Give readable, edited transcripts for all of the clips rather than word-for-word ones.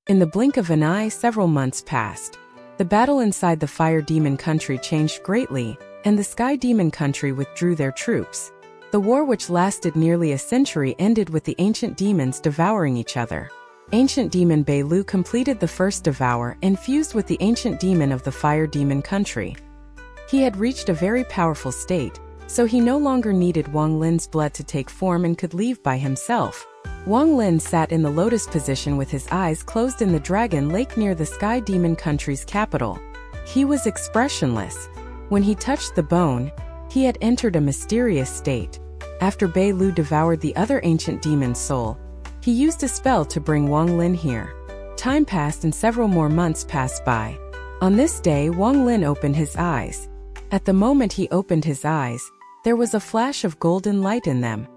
In the blink of an eye, several months passed. The battle inside the Fire Demon country changed greatly, and the Sky Demon country withdrew their troops. The war, which lasted nearly a century, ended with the ancient demons devouring each other. Ancient demon Bei Lu completed the first devour and fused with the ancient demon of the Fire Demon country. He had reached a very powerful state, so he no longer needed Wang Lin's blood to take form and could leave by himself. Wang Lin sat in the lotus position with his eyes closed in the Dragon Lake near the Sky Demon country's capital. He was expressionless. When he touched the bone, he had entered a mysterious state. After Bei Lu devoured the other ancient demon's soul, he used a spell to bring Wang Lin here. Time passed and several more months passed by. On this day, Wang Lin opened his eyes. At the moment he opened his eyes, there was a flash of golden light in them.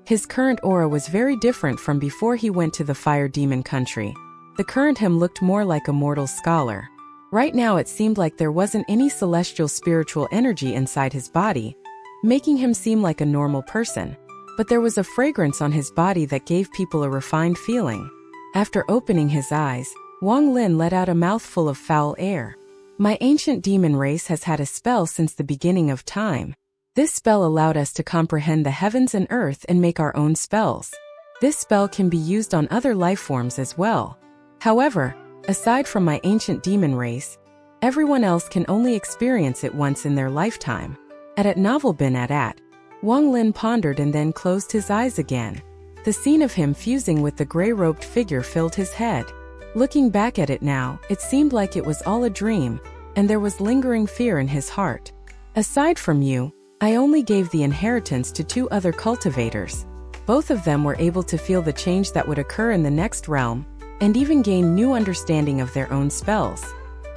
His current aura was very different from before he went to the Fire Demon country. The current him looked more like a mortal scholar. Right now it seemed like there wasn't any celestial spiritual energy inside his body, making him seem like a normal person. But there was a fragrance on his body that gave people a refined feeling. After opening his eyes, Wang Lin let out a mouthful of foul air. My ancient demon race has had a spell since the beginning of time. This spell allowed us to comprehend the heavens and earth and make our own spells. This spell can be used on other life forms as well. However, aside from my ancient demon race, everyone else can only experience it once in their lifetime. At novel bin at. Wang Lin pondered and then closed his eyes again. The scene of him fusing with the gray-robed figure filled his head. Looking back at it now, it seemed like it was all a dream, and there was lingering fear in his heart. Aside from you, I only gave the inheritance to 2 other cultivators. Both of them were able to feel the change that would occur in the next realm, and even gain new understanding of their own spells.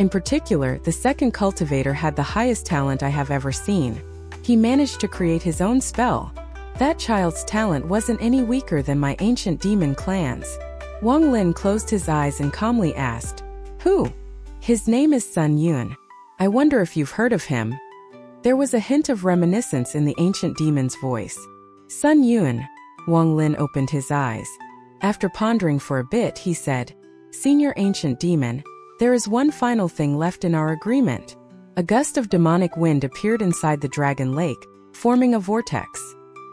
In particular, the second cultivator had the highest talent I have ever seen. He managed to create his own spell. That child's talent wasn't any weaker than my ancient demon clan's. Wang Lin closed his eyes and calmly asked, "Who?" "His name is Sun Yun. I wonder if you've heard of him." There was a hint of reminiscence in the ancient demon's voice. "Sun Yun." Wang Lin opened his eyes. After pondering for a bit, he said, "Senior ancient demon, there is one final thing left in our agreement." A gust of demonic wind appeared inside the Dragon Lake, forming a vortex.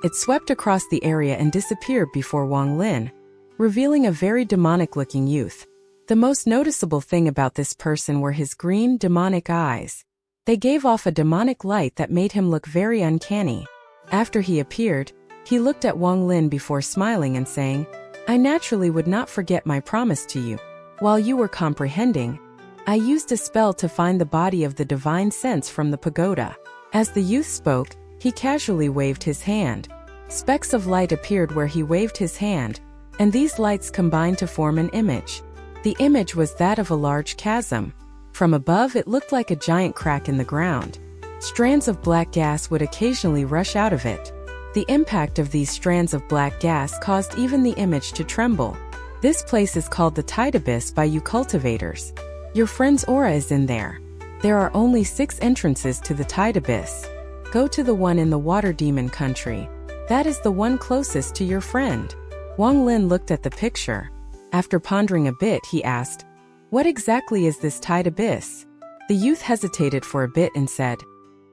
It swept across the area and disappeared before Wang Lin, revealing a very demonic-looking youth. The most noticeable thing about this person were his green, demonic eyes. They gave off a demonic light that made him look very uncanny. After he appeared, he looked at Wang Lin before smiling and saying, "I naturally would not forget my promise to you. While you were comprehending, I used a spell to find the body of the divine sense from the pagoda." As the youth spoke, he casually waved his hand. Specks of light appeared where he waved his hand, and these lights combined to form an image. The image was that of a large chasm. From above, it looked like a giant crack in the ground. Strands of black gas would occasionally rush out of it. The impact of these strands of black gas caused even the image to tremble. This place is called the Tide Abyss by you cultivators. Your friend's aura is in there. There are only 6 entrances to the Tide Abyss. Go to the one in the Water Demon country. That is the one closest to your friend. Wang Lin looked at the picture. After pondering a bit, he asked, "What exactly is this Tide Abyss?" The youth hesitated for a bit and said,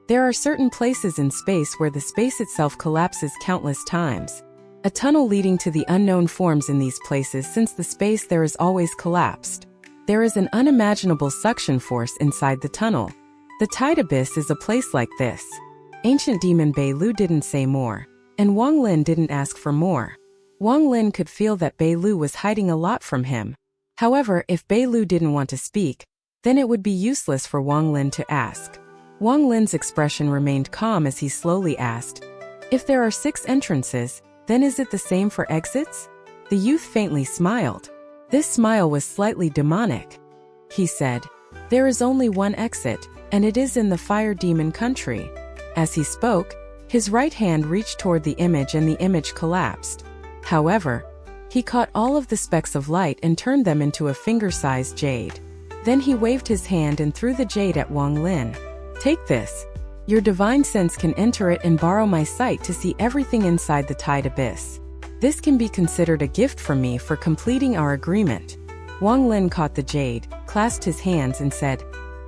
"There are certain places in space where the space itself collapses countless times. A tunnel leading to the unknown forms in these places since the space there is always collapsed. There is an unimaginable suction force inside the tunnel. The Tide Abyss is a place like this." Ancient demon Bei Lu didn't say more, and Wang Lin didn't ask for more. Wang Lin could feel that Bei Lu was hiding a lot from him. However, if Bei Lu didn't want to speak, then it would be useless for Wang Lin to ask. Wang Lin's expression remained calm as he slowly asked, "If there are 6 entrances, then is it the same for exits?" The youth faintly smiled. This smile was slightly demonic. He said, "There is only one exit, and it is in the Fire Demon country." As he spoke, his right hand reached toward the image and the image collapsed. However, he caught all of the specks of light and turned them into a finger-sized jade. Then he waved his hand and threw the jade at Wang Lin. "Take this. Your divine sense can enter it and borrow my sight to see everything inside the Tide Abyss. This can be considered a gift from me for completing our agreement." Wang Lin caught the jade, clasped his hands and said,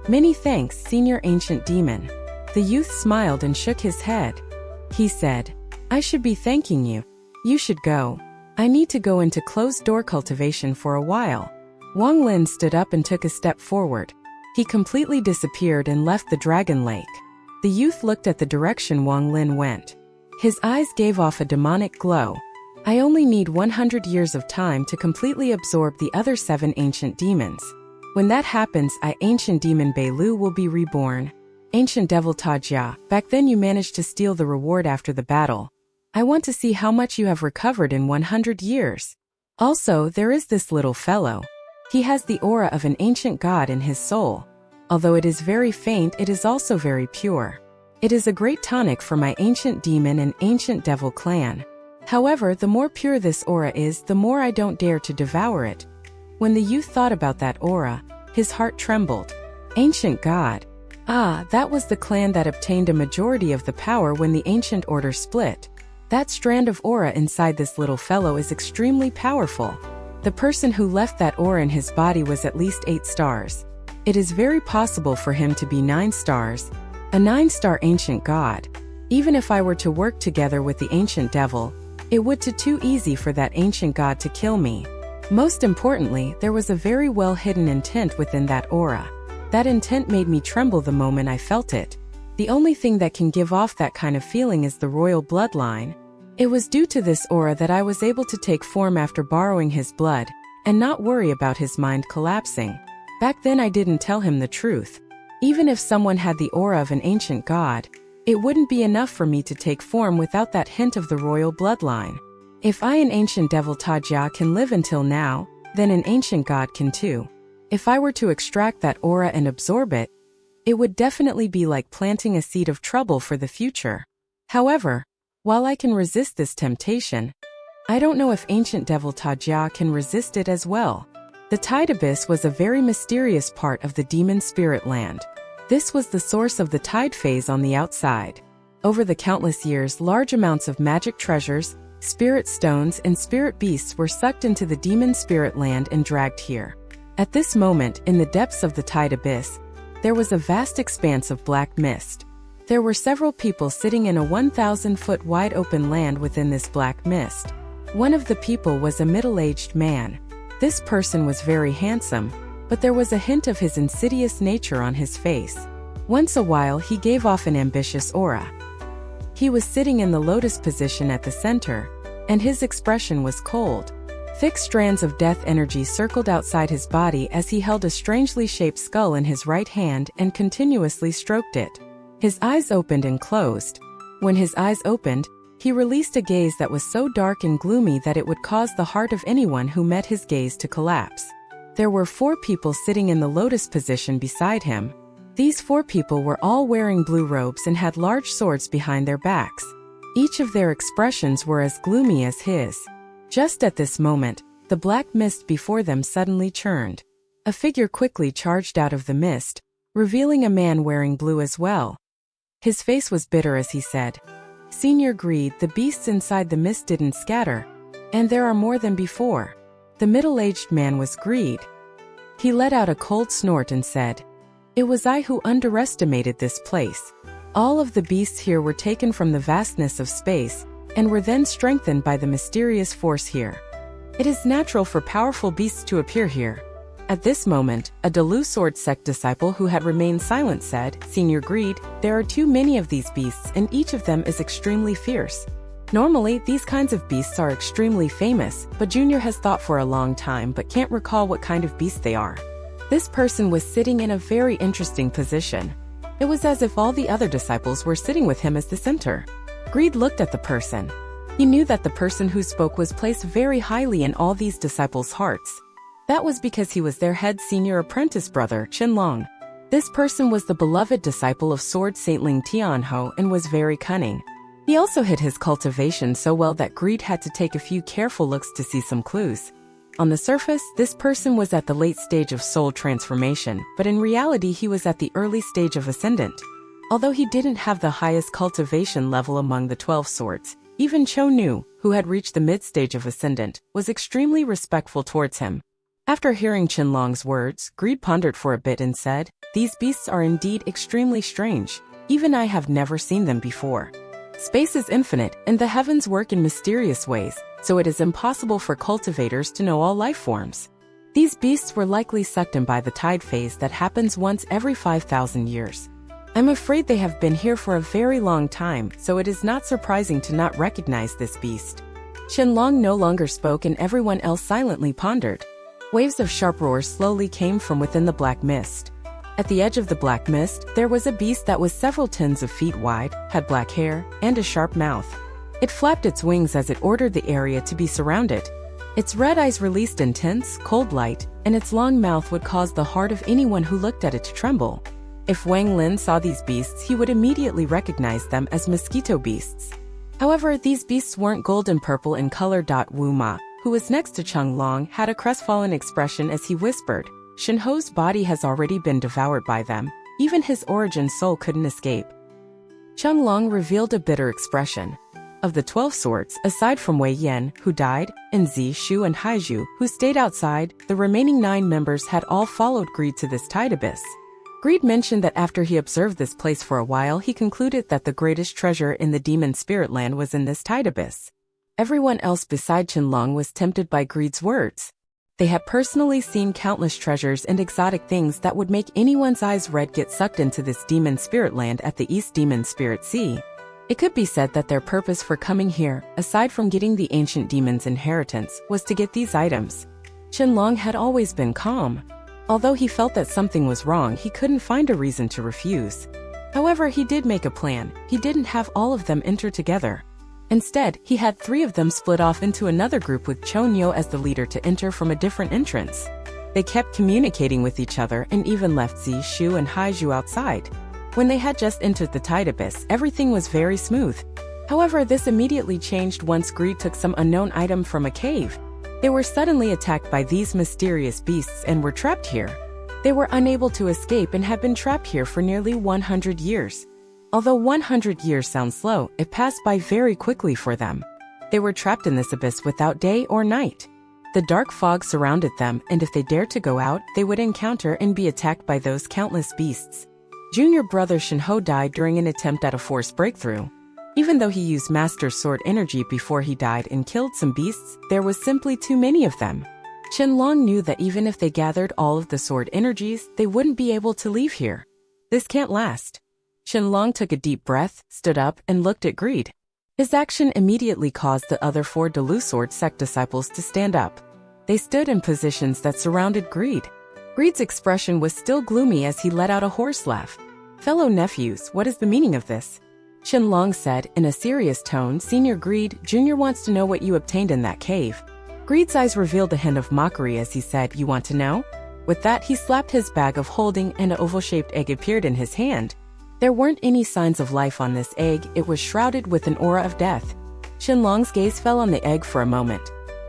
"Many thanks, Senior Ancient Demon." The youth smiled and shook his head. He said, "I should be thanking you. You should go. I need to go into closed-door cultivation for a while." Wang Lin stood up and took a step forward. He completely disappeared and left the dragon lake. The youth looked at the direction Wang Lin went. His eyes gave off a demonic glow. "I only need 100 years of time to completely absorb the other 7 ancient demons. When that happens, Ancient Demon Beilu will be reborn. Ancient Devil Tajia, back then you managed to steal the reward after the battle. I want to see how much you have recovered in 100 years. Also, there is this little fellow. He has the aura of an ancient god in his soul. Although it is very faint, it is also very pure. It is a great tonic for my ancient demon and ancient devil clan. However, the more pure this aura is, the more I don't dare to devour it." When the youth thought about that aura, his heart trembled. Ancient god. Ah, that was the clan that obtained a majority of the power when the ancient order split. That strand of aura inside this little fellow is extremely powerful. The person who left that aura in his body was at least 8 stars. It is very possible for him to be 9 stars. A 9-star ancient god. Even if I were to work together with the ancient devil, it would be too easy for that ancient god to kill me. Most importantly, there was a very well-hidden intent within that aura. That intent made me tremble the moment I felt it. The only thing that can give off that kind of feeling is the royal bloodline. It was due to this aura that I was able to take form after borrowing his blood, and not worry about his mind collapsing. Back then I didn't tell him the truth. Even if someone had the aura of an ancient god, it wouldn't be enough for me to take form without that hint of the royal bloodline. If an ancient devil Tajia can live until now, then an ancient god can too. If I were to extract that aura and absorb it, it would definitely be like planting a seed of trouble for the future. However, while I can resist this temptation, I don't know if ancient devil Tajia can resist it as well. The Tide Abyss was a very mysterious part of the demon spirit land. This was the source of the tide phase on the outside. Over the countless years, large amounts of magic treasures, spirit stones, and spirit beasts were sucked into the demon spirit land and dragged here. At this moment, in the depths of the Tide Abyss, there was a vast expanse of black mist. There were several people sitting in a 1,000-foot wide open land within this black mist. One of the people was a middle-aged man. This person was very handsome, but there was a hint of his insidious nature on his face. Once a while, he gave off an ambitious aura. He was sitting in the lotus position at the center, and his expression was cold. Thick strands of death energy circled outside his body as he held a strangely shaped skull in his right hand and continuously stroked it. His eyes opened and closed. When his eyes opened, he released a gaze that was so dark and gloomy that it would cause the heart of anyone who met his gaze to collapse. There were 4 people sitting in the lotus position beside him. These 4 people were all wearing blue robes and had large swords behind their backs. Each of their expressions were as gloomy as his. Just at this moment, the black mist before them suddenly churned. A figure quickly charged out of the mist, revealing a man wearing blue as well. His face was bitter as he said, "Senior Greed, the beasts inside the mist didn't scatter, and there are more than before." The middle-aged man was Greed. He let out a cold snort and said, "It was I who underestimated this place. All of the beasts here were taken from the vastness of space, and were then strengthened by the mysterious force here. It is natural for powerful beasts to appear here." At this moment, a Dalu Sword Sect disciple who had remained silent said, "Senior Greed, there are too many of these beasts and each of them is extremely fierce. Normally, these kinds of beasts are extremely famous, but Junior has thought for a long time but can't recall what kind of beast they are." This person was sitting in a very interesting position. It was as if all the other disciples were sitting with him as the center. Greed looked at the person. He knew that the person who spoke was placed very highly in all these disciples' hearts. That was because he was their head senior apprentice brother, Qinlong. This person was the beloved disciple of Sword Saintling Tianho and was very cunning. He also hid his cultivation so well that Greed had to take a few careful looks to see some clues. On the surface, this person was at the late stage of soul transformation, but in reality he was at the early stage of ascendant. Although he didn't have the highest cultivation level among the 12 swords, even Cho Nu, who had reached the mid-stage of ascendant, was extremely respectful towards him. After hearing Qianlong's words, Greed pondered for a bit and said, "These beasts are indeed extremely strange. Even I have never seen them before. Space is infinite, and the heavens work in mysterious ways, so it is impossible for cultivators to know all life forms. These beasts were likely sucked in by the tide phase that happens once every 5,000 years. I'm afraid they have been here for a very long time, so it is not surprising to not recognize this beast." Qianlong no longer spoke and everyone else silently pondered. Waves of sharp roars slowly came from within the black mist. At the edge of the black mist, there was a beast that was several tens of feet wide, had black hair, and a sharp mouth. It flapped its wings as it ordered the area to be surrounded. Its red eyes released intense, cold light, and its long mouth would cause the heart of anyone who looked at it to tremble. If Wang Lin saw these beasts, he would immediately recognize them as mosquito beasts. However, these beasts weren't golden purple in color. Wu Ma, who was next to Qianlong, had a crestfallen expression as he whispered, "Shenhe's body has already been devoured by them. Even his origin soul couldn't escape." Qianlong revealed a bitter expression. Of the 12 swords, aside from Wei Yan, who died, and Zishu and Haizhu, who stayed outside, the remaining 9 members had all followed Greed to this tide abyss. Greed mentioned that after he observed this place for a while, he concluded that the greatest treasure in the demon spirit land was in this tide abyss. Everyone else beside Qianlong was tempted by Greed's words. They had personally seen countless treasures and exotic things that would make anyone's eyes red get sucked into this demon spirit land at the East Demon Spirit Sea. It could be said that their purpose for coming here, aside from getting the ancient demon's inheritance, was to get these items. Qianlong had always been calm. Although he felt that something was wrong, he couldn't find a reason to refuse. However, he did make a plan. He didn't have all of them enter together. Instead, he had 3 of them split off into another group with Chonyo as the leader to enter from a different entrance. They kept communicating with each other and even left Zishu and Haizhu outside. When they had just entered the tide abyss, everything was very smooth. However, this immediately changed once Greed took some unknown item from a cave. They were suddenly attacked by these mysterious beasts and were trapped here. They were unable to escape and had been trapped here for nearly 100 years. Although 100 years sounds slow, it passed by very quickly for them. They were trapped in this abyss without day or night. The dark fog surrounded them, and if they dared to go out, they would encounter and be attacked by those countless beasts. Junior brother Shenhe died during an attempt at a force breakthrough. Even though he used Master Sword energy before he died and killed some beasts, there was simply too many of them. Qianlong knew that even if they gathered all of the sword energies, they wouldn't be able to leave here. This can't last. Qianlong took a deep breath, stood up, and looked at Greed. His action immediately caused the other 4 Dalu Sword sect disciples to stand up. They stood in positions that surrounded Greed. Greed's expression was still gloomy as he let out a hoarse laugh. "Fellow nephews, what is the meaning of this?" Qianlong said in a serious tone. "Senior Greed, Junior wants to know what you obtained in that cave." Greed's eyes revealed a hint of mockery as he said, "You want to know?" With that, he slapped his bag of holding and an oval-shaped egg appeared in his hand. There weren't any signs of life on this egg, it was shrouded with an aura of death. Qianlong's gaze fell on the egg for a moment.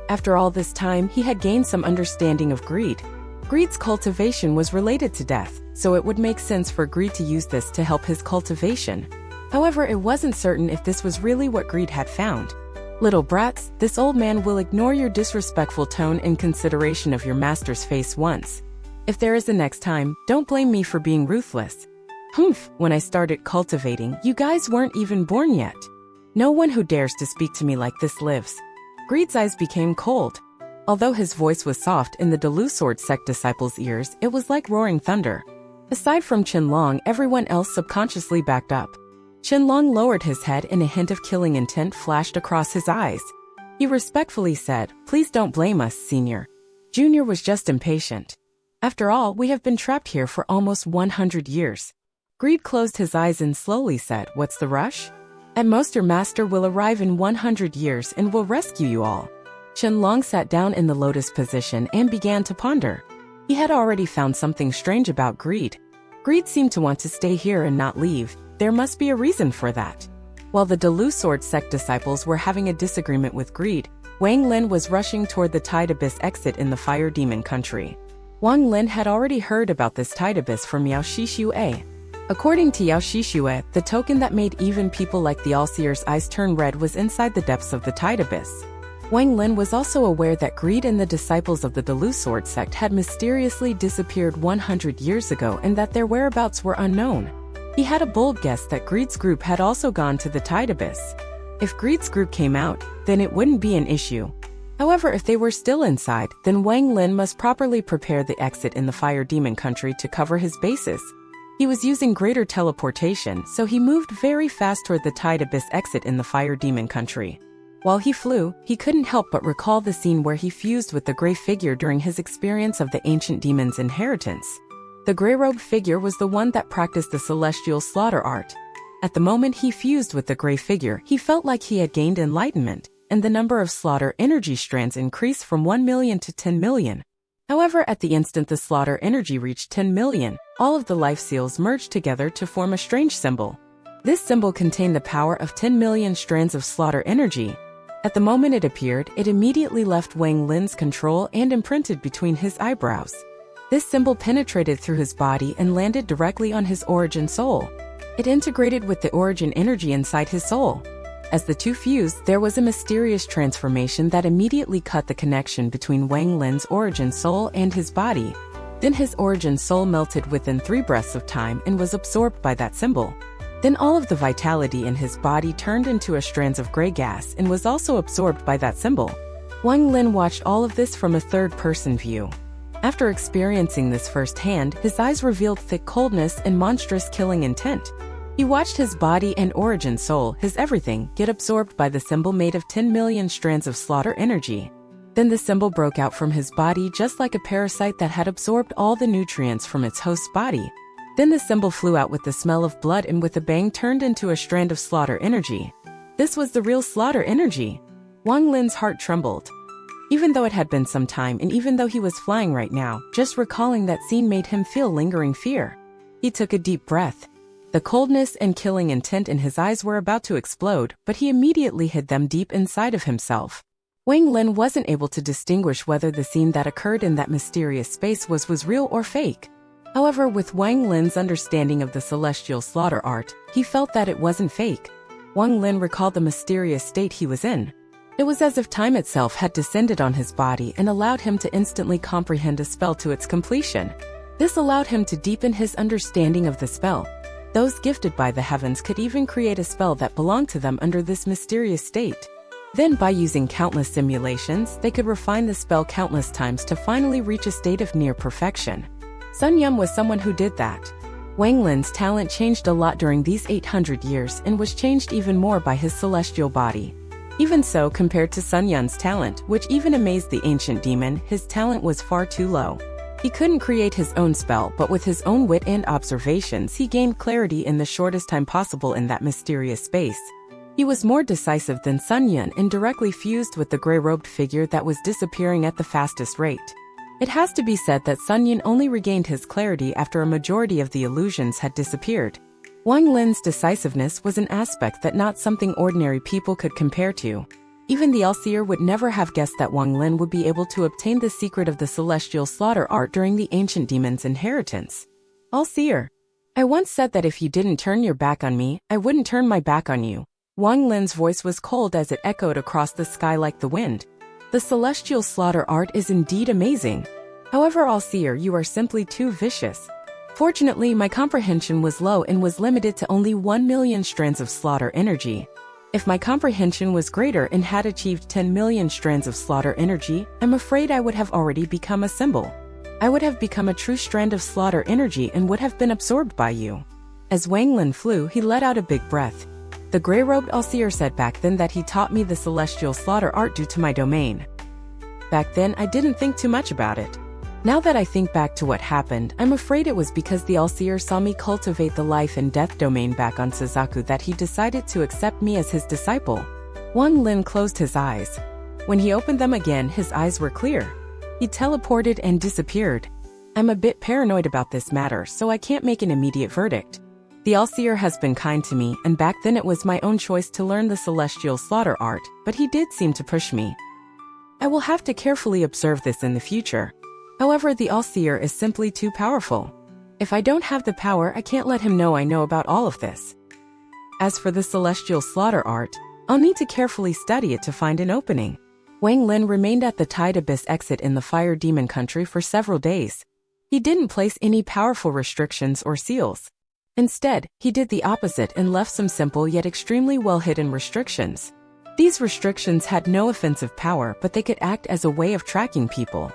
After all this time, he had gained some understanding of Greed. Greed's cultivation was related to death, so it would make sense for Greed to use this to help his cultivation. However, it wasn't certain if this was really what Greed had found. "Little brats, this old man will ignore your disrespectful tone in consideration of your master's face once. If there is a next time, don't blame me for being ruthless. Humph, when I started cultivating, you guys weren't even born yet. No one who dares to speak to me like this lives." Greed's eyes became cold. Although his voice was soft in the Dalu Sword sect disciples' ears, it was like roaring thunder. Aside from Qianlong, everyone else subconsciously backed up. Qianlong lowered his head and a hint of killing intent flashed across his eyes. He respectfully said, "Please don't blame us, Senior. Junior was just impatient. After all, we have been trapped here for almost 100 years. Greed closed his eyes and slowly said, "What's the rush? At most your master will arrive in 100 years and will rescue you all." Qianlong sat down in the lotus position and began to ponder. He had already found something strange about Greed. Greed seemed to want to stay here and not leave. There must be a reason for that. While the Dalu Sword sect disciples were having a disagreement with Greed, Wang Lin was rushing toward the Tide Abyss exit in the Fire Demon country. Wang Lin had already heard about this Tide Abyss from Yao Shixue. According to Yao Shixue, the token that made even people like the All-Seer's eyes turn red was inside the depths of the Tide Abyss. Wang Lin was also aware that Greed and the disciples of the Dalu sword sect had mysteriously disappeared 100 years ago and that their whereabouts were unknown. He had a bold guess that Greed's group had also gone to the Tide Abyss. If Greed's group came out, then it wouldn't be an issue. However, if they were still inside, then Wang Lin must properly prepare the exit in the Fire Demon country to cover his bases. He was using greater teleportation, so he moved very fast toward the Tide Abyss exit in the Fire Demon country. While he flew, he couldn't help but recall the scene where he fused with the gray figure during his experience of the ancient demon's inheritance. The gray-robed figure was the one that practiced the celestial slaughter art. At the moment he fused with the gray figure, he felt like he had gained enlightenment, and the number of slaughter energy strands increased from 1 million to 10 million. However, at the instant the slaughter energy reached 10 million, all of the life seals merged together to form a strange symbol. This symbol contained the power of 10 million strands of slaughter energy. At the moment it appeared, it immediately left Wang Lin's control and imprinted between his eyebrows. This symbol penetrated through his body and landed directly on his origin soul. It integrated with the origin energy inside his soul. As the two fused, there was a mysterious transformation that immediately cut the connection between Wang Lin's origin soul and his body. Then his origin soul melted within 3 breaths of time and was absorbed by that symbol. Then all of the vitality in his body turned into a strands of gray gas and was also absorbed by that symbol. Wang Lin watched all of this from a third-person view. After experiencing this firsthand, his eyes revealed thick coldness and monstrous killing intent. He watched his body and origin soul, his everything, get absorbed by the symbol made of 10 million strands of slaughter energy. Then the symbol broke out from his body just like a parasite that had absorbed all the nutrients from its host's body. Then the symbol flew out with the smell of blood and with a bang turned into a strand of slaughter energy. This was the real slaughter energy. Wang Lin's heart trembled. Even though it had been some time and even though he was flying right now, just recalling that scene made him feel lingering fear. He took a deep breath. The coldness and killing intent in his eyes were about to explode, but he immediately hid them deep inside of himself. Wang Lin wasn't able to distinguish whether the scene that occurred in that mysterious space was real or fake. However, with Wang Lin's understanding of the celestial slaughter art, he felt that it wasn't fake. Wang Lin recalled the mysterious state he was in. It was as if time itself had descended on his body and allowed him to instantly comprehend a spell to its completion. This allowed him to deepen his understanding of the spell. Those gifted by the heavens could even create a spell that belonged to them under this mysterious state. Then, by using countless simulations, they could refine the spell countless times to finally reach a state of near perfection. Sun Yun was someone who did that. Wang Lin's talent changed a lot during these 800 years and was changed even more by his celestial body. Even so, compared to Sun Yun's talent, which even amazed the ancient demon, his talent was far too low. He couldn't create his own spell, but with his own wit and observations he gained clarity in the shortest time possible in that mysterious space. He was more decisive than Sun Yun and directly fused with the gray-robed figure that was disappearing at the fastest rate. It has to be said that Sun Yun only regained his clarity after a majority of the illusions had disappeared. Wang Lin's decisiveness was an aspect that not something ordinary people could compare to. Even the All-Seer would never have guessed that Wang Lin would be able to obtain the secret of the celestial slaughter art during the ancient demon's inheritance. All-Seer, I once said that if you didn't turn your back on me, I wouldn't turn my back on you. Wang Lin's voice was cold as it echoed across the sky like the wind. The celestial slaughter art is indeed amazing. However, All-Seer, you are simply too vicious. Fortunately, my comprehension was low and was limited to only 1 million strands of slaughter energy. If my comprehension was greater and had achieved 10 million strands of slaughter energy, I'm afraid I would have already become a symbol. I would have become a true strand of slaughter energy and would have been absorbed by you. As Wang Lin flew, he let out a big breath. The gray-robed All-Seer said back then that he taught me the celestial slaughter art due to my domain. Back then, I didn't think too much about it. Now that I think back to what happened, I'm afraid it was because the All-Seer saw me cultivate the life and death domain back on Suzaku that he decided to accept me as his disciple. Wang Lin closed his eyes. When he opened them again, his eyes were clear. He teleported and disappeared. I'm a bit paranoid about this matter, so I can't make an immediate verdict. The All-Seer has been kind to me, and back then it was my own choice to learn the celestial slaughter art, but he did seem to push me. I will have to carefully observe this in the future. However, the All-Seer is simply too powerful. If I don't have the power, I can't let him know I know about all of this. As for the celestial slaughter art, I'll need to carefully study it to find an opening. Wang Lin remained at the Tide Abyss exit in the Fire Demon Country for several days. He didn't place any powerful restrictions or seals. Instead, he did the opposite and left some simple yet extremely well-hidden restrictions. These restrictions had no offensive power, but they could act as a way of tracking people.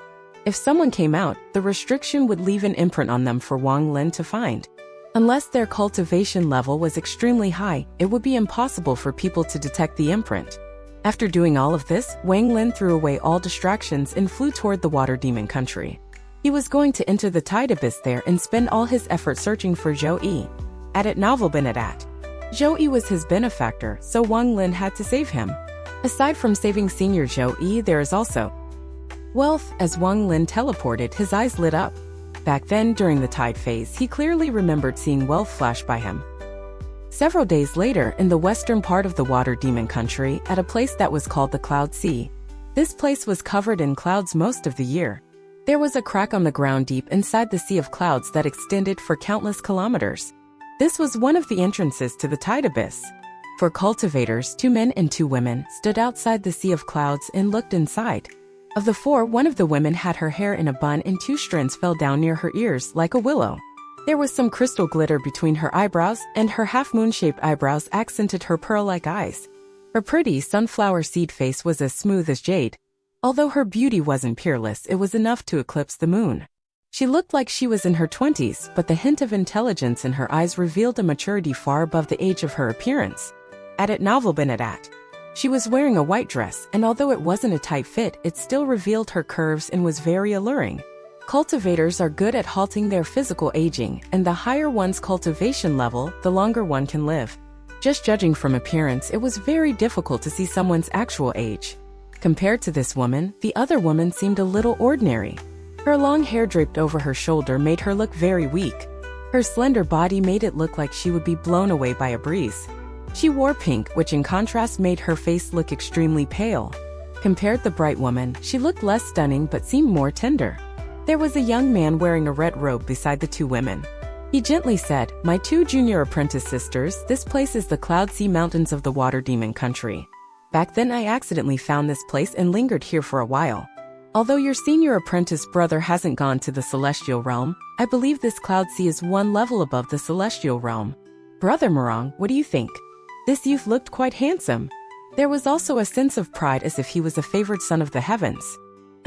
If someone came out, the restriction would leave an imprint on them for Wang Lin to find. Unless their cultivation level was extremely high, it would be impossible for people to detect the imprint. After doing all of this, Wang Lin threw away all distractions and flew toward the Water Demon Country. He was going to enter the Tide Abyss there and spend all his effort searching for Zhou Yi. At it novel Benedat. Zhou Yi was his benefactor, so Wang Lin had to save him. Aside from saving Senior Zhou Yi, there is also wealth. As Wang Lin teleported, his eyes lit up. Back then, during the Tide phase, he clearly remembered seeing wealth flash by him. Several days later, in the western part of the Water Demon Country, at a place that was called the Cloud Sea. This place was covered in clouds most of the year. There was a crack on the ground deep inside the sea of clouds that extended for countless kilometers. This was one of the entrances to the Tide Abyss. For cultivators, 2 men and 2 women stood outside the sea of clouds and looked inside. Of the 4, one of the women had her hair in a bun and 2 strands fell down near her ears like a willow. There was some crystal glitter between her eyebrows, and her half-moon-shaped eyebrows accented her pearl-like eyes. Her pretty sunflower seed face was as smooth as jade. Although her beauty wasn't peerless, it was enough to eclipse the moon. She looked like she was in her 20s, but the hint of intelligence in her eyes revealed a maturity far above the age of her appearance. At it novel Benedat. She was wearing a white dress, and although it wasn't a tight fit, it still revealed her curves and was very alluring. Cultivators are good at halting their physical aging, and the higher one's cultivation level, the longer one can live. Just judging from appearance, it was very difficult to see someone's actual age. Compared to this woman, the other woman seemed a little ordinary. Her long hair draped over her shoulder made her look very weak. Her slender body made it look like she would be blown away by a breeze. She wore pink, which in contrast made her face look extremely pale. Compared to the bright woman, she looked less stunning but seemed more tender. There was a young man wearing a red robe beside the 2 women. He gently said, "My 2 junior apprentice sisters, this place is the Cloud Sea Mountains of the Water Demon Country. Back then I accidentally found this place and lingered here for a while. Although your senior apprentice brother hasn't gone to the Celestial Realm, I believe this Cloud Sea is 1 level above the Celestial Realm. Brother Morong, what do you think?" This youth looked quite handsome. There was also a sense of pride as if he was a favored son of the heavens.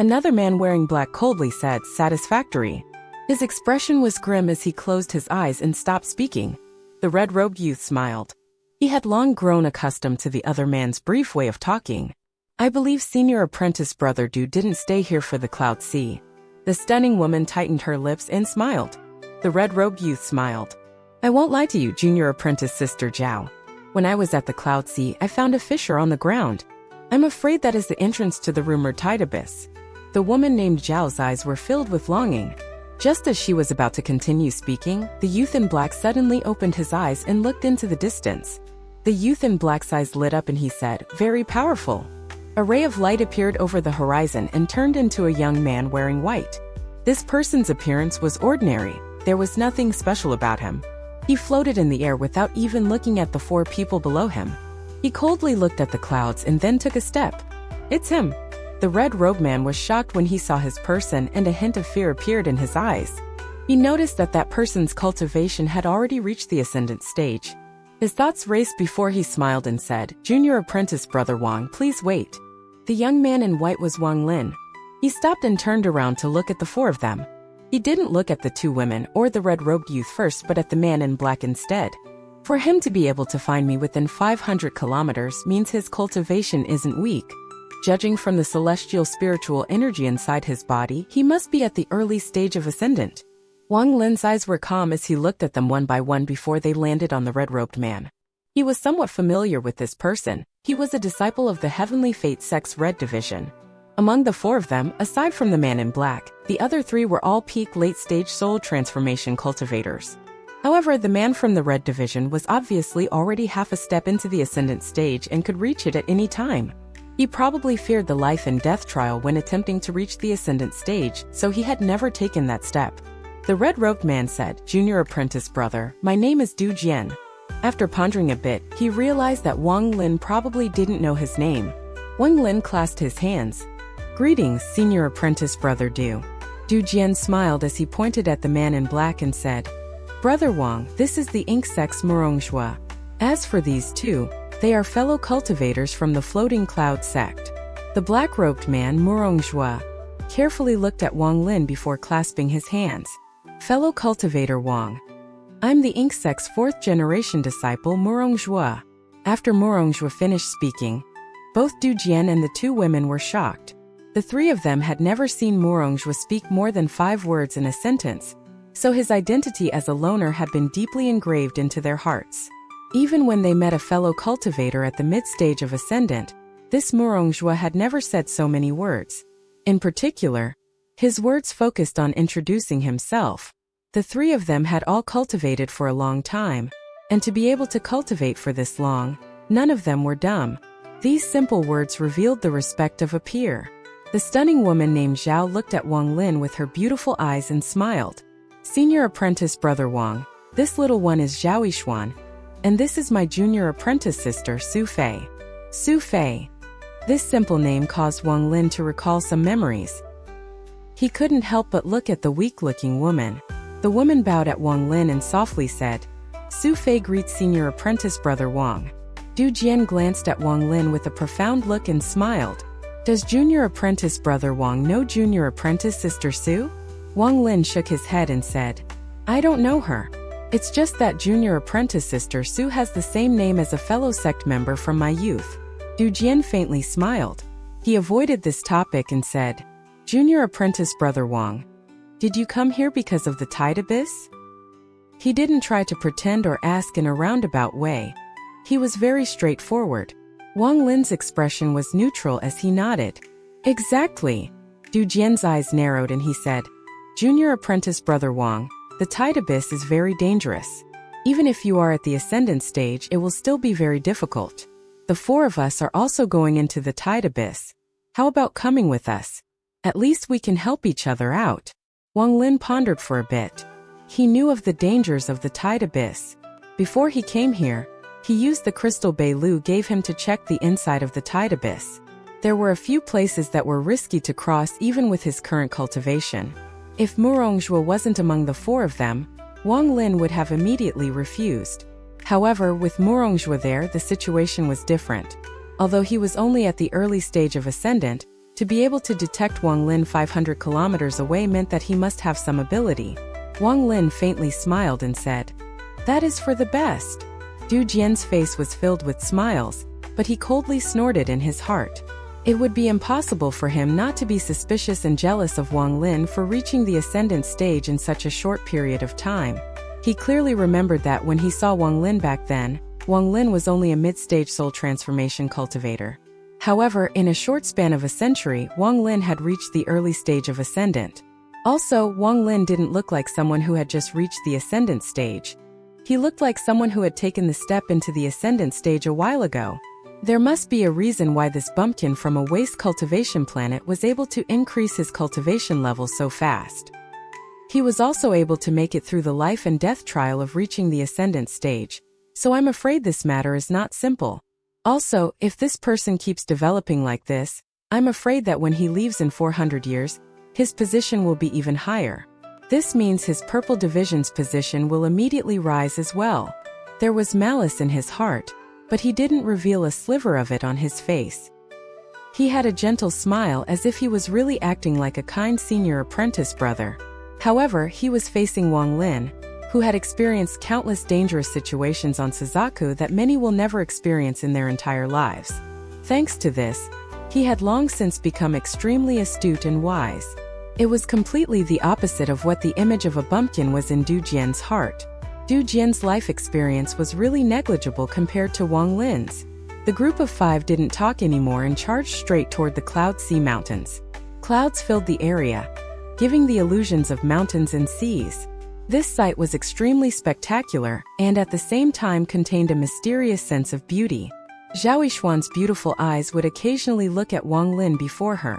Another man wearing black coldly said, "Satisfactory." His expression was grim as he closed his eyes and stopped speaking. The red-robed youth smiled. He had long grown accustomed to the other man's brief way of talking. "I believe senior apprentice brother Du didn't stay here for the Cloud Sea." The stunning woman tightened her lips and smiled. The red-robed youth smiled. "I won't lie to you, junior apprentice sister Zhao. When I was at the Cloud Sea, I found a fissure on the ground. I'm afraid that is the entrance to the rumored Tide Abyss." The woman named Zhao's eyes were filled with longing. Just as she was about to continue speaking, the youth in black suddenly opened his eyes and looked into the distance. The youth in black's eyes lit up and he said, "Very powerful." A ray of light appeared over the horizon and turned into a young man wearing white. This person's appearance was ordinary. There was nothing special about him. He floated in the air without even looking at the 4 people below him. He coldly looked at the clouds and then took a step. "It's him." The red-robed man was shocked when he saw his person, and a hint of fear appeared in his eyes. He noticed that that person's cultivation had already reached the ascendant stage. His thoughts raced before he smiled and said, "Junior apprentice brother Wang, please wait." The young man in white was Wang Lin. He stopped and turned around to look at the 4 of them. He didn't look at the 2 women or the red-robed youth first but at the man in black instead. For him to be able to find me within 500 kilometers means his cultivation isn't weak. Judging from the celestial spiritual energy inside his body, he must be at the early stage of ascendant. Wang Lin's eyes were calm as he looked at them one by one before they landed on the red-robed man. He was somewhat familiar with this person. He was a disciple of the Heavenly Fate Sex Red Division. Among the 4 of them, aside from the man in black, the other 3 were all peak late-stage soul transformation cultivators. However, the man from the Red Division was obviously already half a step into the ascendant stage and could reach it at any time. He probably feared the life and death trial when attempting to reach the ascendant stage, so he had never taken that step. The red-robed man said, "Junior apprentice brother, my name is Du Jian." After pondering a bit, he realized that Wang Lin probably didn't know his name. Wang Lin clasped his hands. "Greetings, senior apprentice brother Du." Du Jian smiled as he pointed at the man in black and said, "Brother Wang, this is the ENGSUB. As for these two, they are fellow cultivators from the Floating Cloud sect." The black-robed man, Murongzhua, carefully looked at Wang Lin before clasping his hands. "Fellow cultivator Wang, I'm the ENGSUB's fourth-generation disciple, Murongzhua." After Murongzhua finished speaking, both Du Jian and the two women were shocked. The three of them had never seen Murongzhua speak more than 5 words in a sentence, so his identity as a loner had been deeply engraved into their hearts. Even when they met a fellow cultivator at the mid-stage of Ascendant, this Murongzhua had never said so many words. In particular, his words focused on introducing himself. The three of them had all cultivated for a long time, and to be able to cultivate for this long, none of them were dumb. These simple words revealed the respect of a peer. The stunning woman named Zhao looked at Wang Lin with her beautiful eyes and smiled. "Senior apprentice brother Wang, this little one is Zhao Yishuan, and this is my junior apprentice sister Su Fei." Su Fei. This simple name caused Wang Lin to recall some memories. He couldn't help but look at the weak-looking woman. The woman bowed at Wang Lin and softly said, "Su Fei greets senior apprentice brother Wang." Du Jian glanced at Wang Lin with a profound look and smiled. "Does junior apprentice brother Wang know junior apprentice sister Su?" Wang Lin shook his head and said, "I don't know her. It's just that junior apprentice sister Su has the same name as a fellow sect member from my youth." Du Jian faintly smiled. He avoided this topic and said, "Junior apprentice brother Wang, did you come here because of the Tide Abyss?" He didn't try to pretend or ask in a roundabout way. He was very straightforward. Wang Lin's expression was neutral as he nodded. "Exactly." Du Jian's eyes narrowed and he said, "Junior apprentice brother Wang, the Tide Abyss is very dangerous. Even if you are at the Ascendant stage, it will still be very difficult. The 4 of us are also going into the Tide Abyss. How about coming with us? At least we can help each other out." Wang Lin pondered for a bit. He knew of the dangers of the Tide Abyss. Before he came here, he used the crystal Bei Lu gave him to check the inside of the Tide Abyss. There were a few places that were risky to cross even with his current cultivation. If Murongzhua wasn't among the 4 of them, Wang Lin would have immediately refused. However, with Murongzhua there, the situation was different. Although he was only at the early stage of Ascendant, to be able to detect Wang Lin 500 kilometers away meant that he must have some ability. Wang Lin faintly smiled and said, "That is for the best." Du Jian's face was filled with smiles, but he coldly snorted in his heart. It would be impossible for him not to be suspicious and jealous of Wang Lin for reaching the Ascendant stage in such a short period of time. He clearly remembered that when he saw Wang Lin back then, Wang Lin was only a mid-stage soul transformation cultivator. However, in a short span of a century, Wang Lin had reached the early stage of Ascendant. Also, Wang Lin didn't look like someone who had just reached the Ascendant stage. He looked like someone who had taken the step into the Ascendant stage a while ago. There must be a reason why this bumpkin from a waste cultivation planet was able to increase his cultivation level so fast. He was also able to make it through the life and death trial of reaching the Ascendant stage, so I'm afraid this matter is not simple. Also, if this person keeps developing like this, I'm afraid that when he leaves in 400 years, his position will be even higher. This means his Purple Division's position will immediately rise as well. There was malice in his heart, but he didn't reveal a sliver of it on his face. He had a gentle smile as if he was really acting like a kind senior apprentice brother. However, he was facing Wang Lin, who had experienced countless dangerous situations on Suzaku that many will never experience in their entire lives. Thanks to this, he had long since become extremely astute and wise. It was completely the opposite of what the image of a bumpkin was in Du Jian's heart. Du Jian's life experience was really negligible compared to Wang Lin's. The group of 5 didn't talk anymore and charged straight toward the Cloud Sea Mountains. Clouds filled the area, giving the illusions of mountains and seas. This sight was extremely spectacular and at the same time contained a mysterious sense of beauty. Zhao Yishuan's beautiful eyes would occasionally look at Wang Lin before her.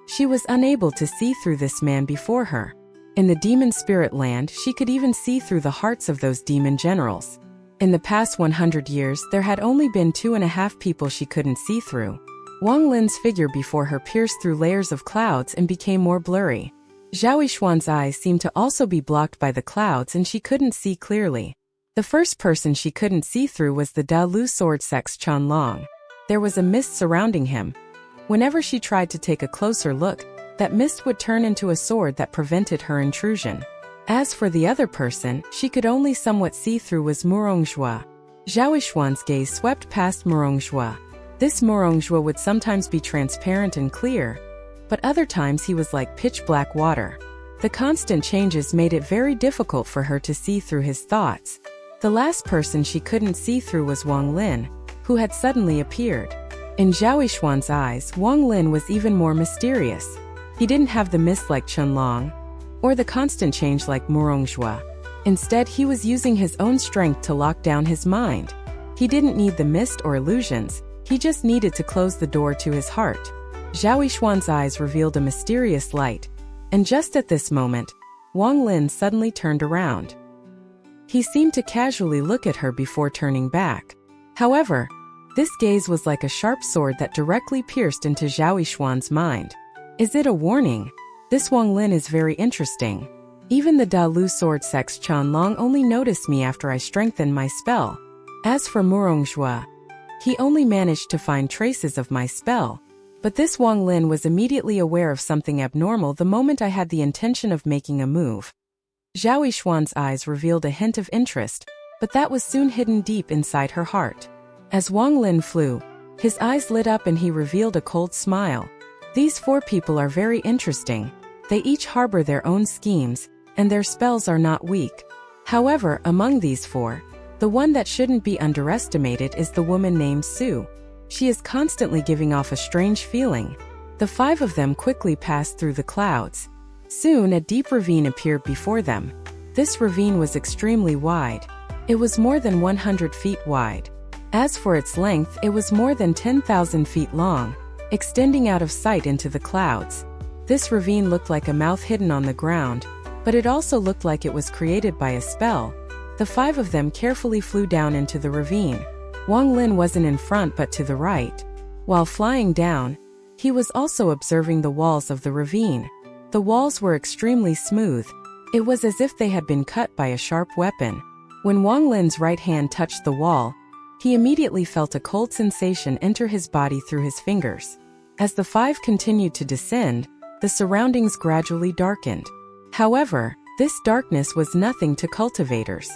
She was unable to see through this man before her. In the demon spirit land, she could even see through the hearts of those demon generals. In the past 100 years, there had only been 2.5 people she couldn't see through. Wang Lin's figure before her pierced through layers of clouds and became more blurry. Zhao Yishuan's eyes seemed to also be blocked by the clouds and she couldn't see clearly. The first person she couldn't see through was the Da Lu sword sex Qian Long. There was a mist surrounding him. Whenever she tried to take a closer look, that mist would turn into a sword that prevented her intrusion. As for the other person, she could only somewhat see through was Murongjua. Zhao Yishuan's gaze swept past Murongjua. This Murongjua would sometimes be transparent and clear, but other times he was like pitch-black water. The constant changes made it very difficult for her to see through his thoughts. The last person she couldn't see through was Wang Lin, who had suddenly appeared. In Zhao Yishuan's eyes, Wang Lin was even more mysterious. He didn't have the mist like Qian Long, or the constant change like Murongjua. Instead, he was using his own strength to lock down his mind. He didn't need the mist or illusions, he just needed to close the door to his heart. Zhao Yishuan's eyes revealed a mysterious light, and just at this moment, Wang Lin suddenly turned around. He seemed to casually look at her before turning back. However, this gaze was like a sharp sword that directly pierced into Zhao Yishuan's mind. Is it a warning? This Wang Lin is very interesting. Even the Da Lu sword sex Qian Long only noticed me after I strengthened my spell. As for Murongjua, he only managed to find traces of my spell. But this Wang Lin was immediately aware of something abnormal the moment I had the intention of making a move. Zhao Yishuan's eyes revealed a hint of interest, but that was soon hidden deep inside her heart. As Wang Lin flew, his eyes lit up and he revealed a cold smile. These four people are very interesting. They each harbor their own schemes, and their spells are not weak. However, among these four, the one that shouldn't be underestimated is the woman named Su. She is constantly giving off a strange feeling. The five of them quickly passed through the clouds. Soon a deep ravine appeared before them. This ravine was extremely wide. It was more than 100 feet wide. As for its length, it was more than 10,000 feet long, extending out of sight into the clouds. This ravine looked like a mouth hidden on the ground, but it also looked like it was created by a spell. The five of them carefully flew down into the ravine. Wang Lin wasn't in front but to the right. While flying down, he was also observing the walls of the ravine. The walls were extremely smooth. It was as if they had been cut by a sharp weapon. When Wang Lin's right hand touched the wall, he immediately felt a cold sensation enter his body through his fingers. As the five continued to descend, the surroundings gradually darkened. However, this darkness was nothing to cultivators.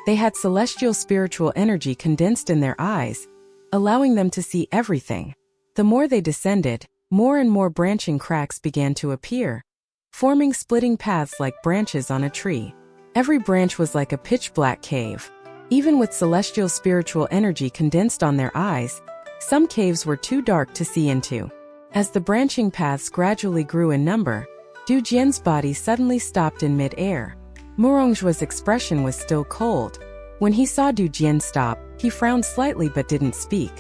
They had celestial spiritual energy condensed in their eyes, allowing them to see everything. The more they descended, more and more branching cracks began to appear, forming splitting paths like branches on a tree. Every branch was like a pitch-black cave. Even with celestial spiritual energy condensed on their eyes, some caves were too dark to see into. As the branching paths gradually grew in number, Du Jian's body suddenly stopped in mid-air. Murongjua's expression was still cold. When he saw Du Jian stop, he frowned slightly but didn't speak.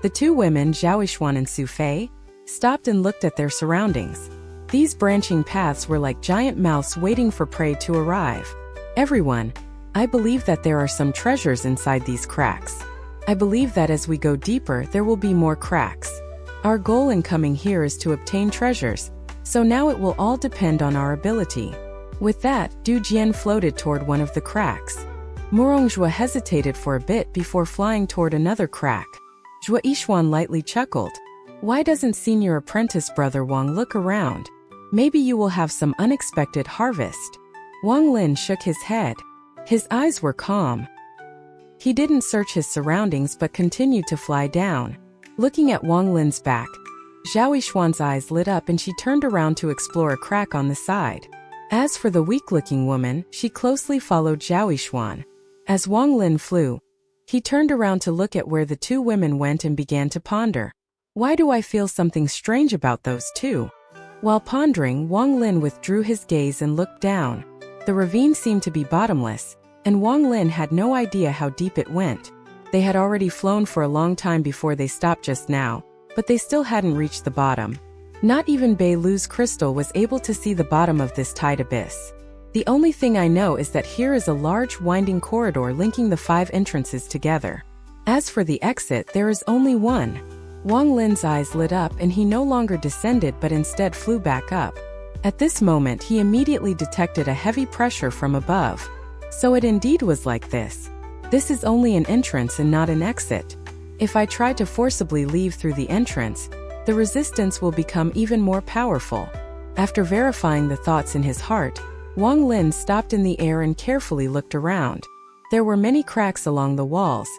The two women, Zhao Yishuan and Su Fei, stopped and looked at their surroundings. These branching paths were like giant mouths waiting for prey to arrive. Everyone, I believe that there are some treasures inside these cracks. I believe that as we go deeper, there will be more cracks. Our goal in coming here is to obtain treasures, so now it will all depend on our ability. With that, Du Jian floated toward one of the cracks. Murongjua hesitated for a bit before flying toward another crack. Zhao Yishuan lightly chuckled. Why doesn't senior apprentice brother Wang look around? Maybe you will have some unexpected harvest. Wang Lin shook his head. His eyes were calm. He didn't search his surroundings but continued to fly down. Looking at Wang Lin's back, Zhao Yishuan's eyes lit up and she turned around to explore a crack on the side. As for the weak-looking woman, she closely followed Zhao Yishuan. As Wang Lin flew, he turned around to look at where the two women went and began to ponder. Why do I feel something strange about those two? While pondering, Wang Lin withdrew his gaze and looked down. The ravine seemed to be bottomless, and Wang Lin had no idea how deep it went. They had already flown for a long time before they stopped just now, but they still hadn't reached the bottom. Not even Bei Lu's crystal was able to see the bottom of this tide abyss. The only thing I know is that here is a large winding corridor linking the 5 entrances together. As for the exit, there is only one. Wang Lin's eyes lit up and he no longer descended but instead flew back up. At this moment he immediately detected a heavy pressure from above. So it indeed was like this. This is only an entrance and not an exit. If I try to forcibly leave through the entrance, the resistance will become even more powerful. After verifying the thoughts in his heart, Wang Lin stopped in the air and carefully looked around. There were many cracks along the walls.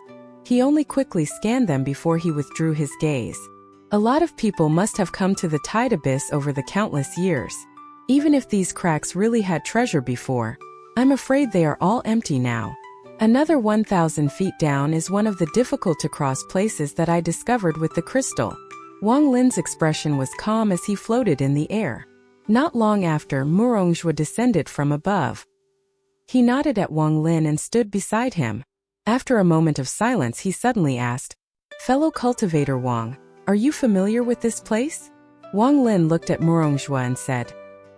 He only quickly scanned them before he withdrew his gaze. A lot of people must have come to the tide abyss over the countless years. Even if these cracks really had treasure before, I'm afraid they are all empty now. Another 1,000 feet down is one of the difficult-to-cross places that I discovered with the crystal. Wang Lin's expression was calm as he floated in the air. Not long after, Donghua descended from above. He nodded at Wang Lin and stood beside him. After a moment of silence, he suddenly asked, "Fellow cultivator Wang, are you familiar with this place?" Wang Lin looked at Donghua and said,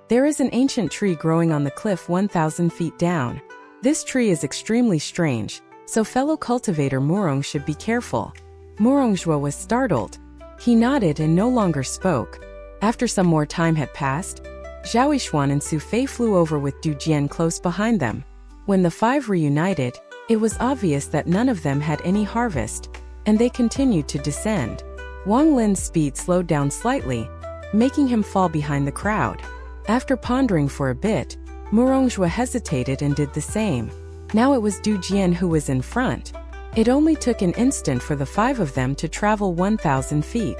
"There is an ancient tree growing on the cliff 1,000 feet down. This tree is extremely strange, so fellow cultivator Donghua should be careful." Donghua was startled. He nodded and no longer spoke. After some more time had passed, XIAN and Su Fei flew over with Du Jian close behind them. When the five reunited, it was obvious that none of them had any harvest, and they continued to descend. Wang Lin's speed slowed down slightly, making him fall behind the crowd. After pondering for a bit, Donghua hesitated and did the same. Now it was Du Jian who was in front. It only took an instant for the five of them to travel 1,000 feet.